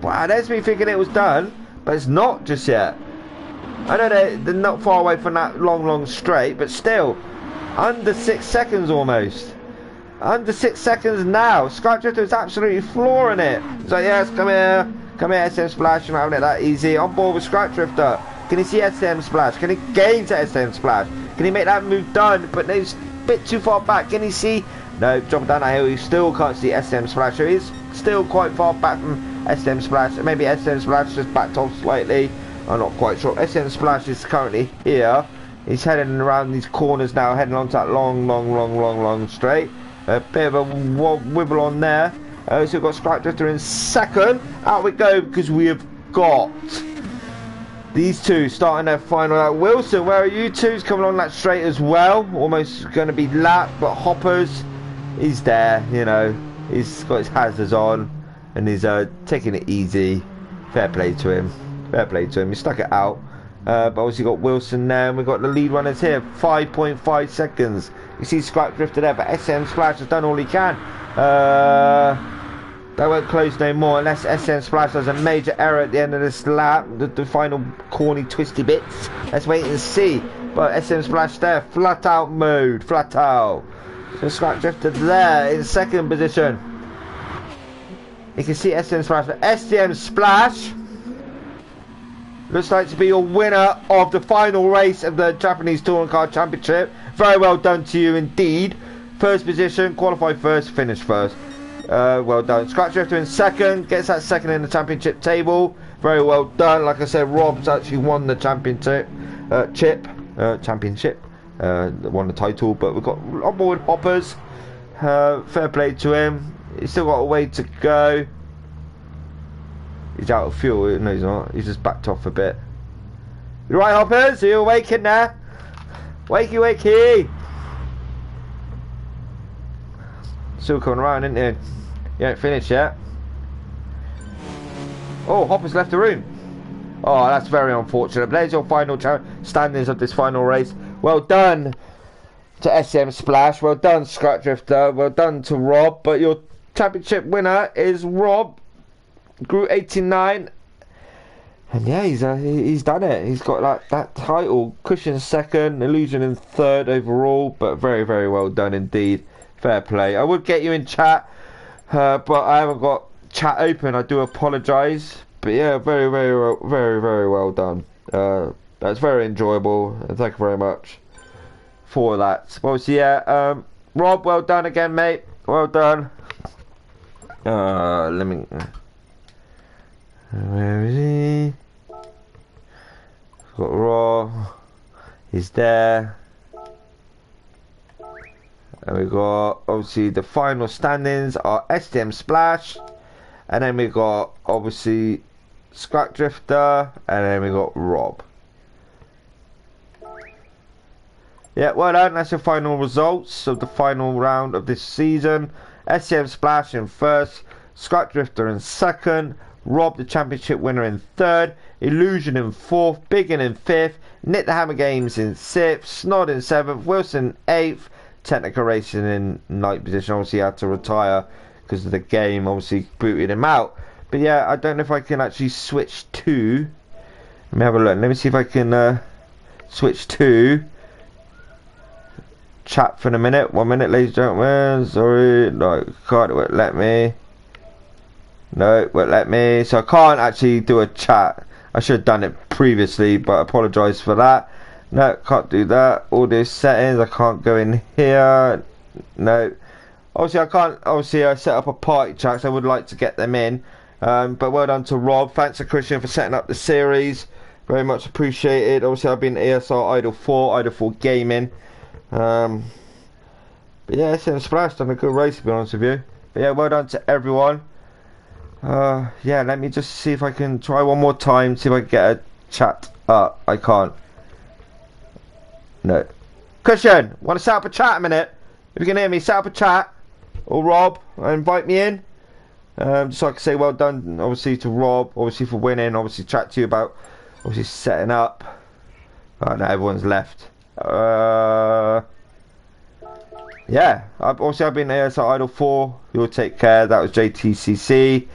Wow, there's me thinking it was done. But it's not just yet. I know they're not far away from that long straight, but still, under 6 seconds almost. Under 6 seconds now. Scrap Drifter is absolutely flooring it. So yes, come here, SM Splash. You're not having it that easy. On board with Scrap Drifter. Can he see SM Splash? Can he gain to SM Splash? Can he make that move done? But he's a bit too far back. Can he see? No, jumping down that hill. He still can't see SM Splash. So he's still quite far back from SM Splash. Maybe SM Splash just backed off slightly. I'm not quite sure. SM Splash is currently here. He's heading around these corners now, heading onto that long straight. A bit of a wibble on there. So we've got Scrap Drifter in 2nd. Out we go because we have got these two starting their final out. Wilson, where are you two? He's coming on that straight as well. Almost going to be lapped, but Hoppers, he's there, you know. He's got his hazards on and he's taking it easy. Fair play to him. Fair play to him. He stuck it out. But obviously got Wilson there, and we've got the lead runners here. 5.5 seconds. You see Scrap Drifter there, but SM Splash has done all he can. That won't close no more unless SM Splash does a major error at the end of this lap. The final corny twisty bits. Let's wait and see. But SM Splash there, flat out mode, flat out. So Scrap Drifter there in 2nd position. You can see SM Splash, but SM Splash looks like to be your winner of the final race of the Japanese Touring Car Championship. Very well done to you indeed. 1st position, qualify 1st, finish 1st. Well done. Scrap Drifter in 2nd, gets that 2nd in the championship table. Very well done. Like I said, Rob's actually won the championship. Won the title, but we've got on board Hoppers. Fair play to him. He's still got a way to go. He's out of fuel. No, he's not. He's just backed off a bit. You right, Hoppers? Are you awake in there? Wakey, wakey. Still coming around, isn't he? You ain't finished yet. Oh, Hoppers left the room. Oh, that's very unfortunate. There's your final standings of this final race. Well done to SM Splash. Well done, Scrap Drifter. Well done to Rob. But your championship winner is Rob. Group 89, and yeah, he's done it. He's got that title. Cushion 2nd, Illusion in 3rd overall, but very well done indeed. Fair play. I would get you in chat, but I haven't got chat open. I do apologise, but yeah, very well done. That's very enjoyable, and thank you very much for that. Well, so yeah, Rob, well done again, mate. Well done. Let me. Where is he? Got Raw. He's there. And we got obviously the final standings are STM Splash, and then we got obviously Scrap Drifter, and then we got Rob. Yeah, well done. That's your final results of the final round of this season. STM Splash in 1st, Scrap Drifter in 2nd. Rob, the championship winner, in 3rd. Illusion in 4th. Biggin in 5th. Nick the Hammer Games in 6th. Snod in 7th. Wilson 8th. Technical Racing in 9th position. Obviously, he had to retire because of the game. Obviously, booted him out. But yeah, I don't know if I can actually switch to. Let me have a look. Let me see if I can switch to chat for a minute. 1 minute, ladies and gentlemen. Sorry, no, can't, it won't let me. No, it won't let me. So I can't actually do a chat. I should have done it previously, but I apologise for that. No, can't do that. Audio settings, I can't go in here. No. Obviously I can't, obviously I set up a party chat, so I would like to get them in. But well done to Rob. Thanks to Christian for setting up the series. Very much appreciated. Obviously I've been ESR Idol 4 Gaming. But yeah, it's in Splash, done a good race to be honest with you. But yeah, well done to everyone. Yeah, let me just see if I can try one more time, see if I can get a chat up. I can't. No. Christian, want to set up a chat a minute? If you can hear me, set up a chat. Or Rob, invite me in. Just so I can say well done, obviously, to Rob, obviously for winning, obviously chat to you about, obviously setting up. Oh, no, everyone's left. Yeah, obviously I've been here, so Idol 4. You'll take care. That was JTCC.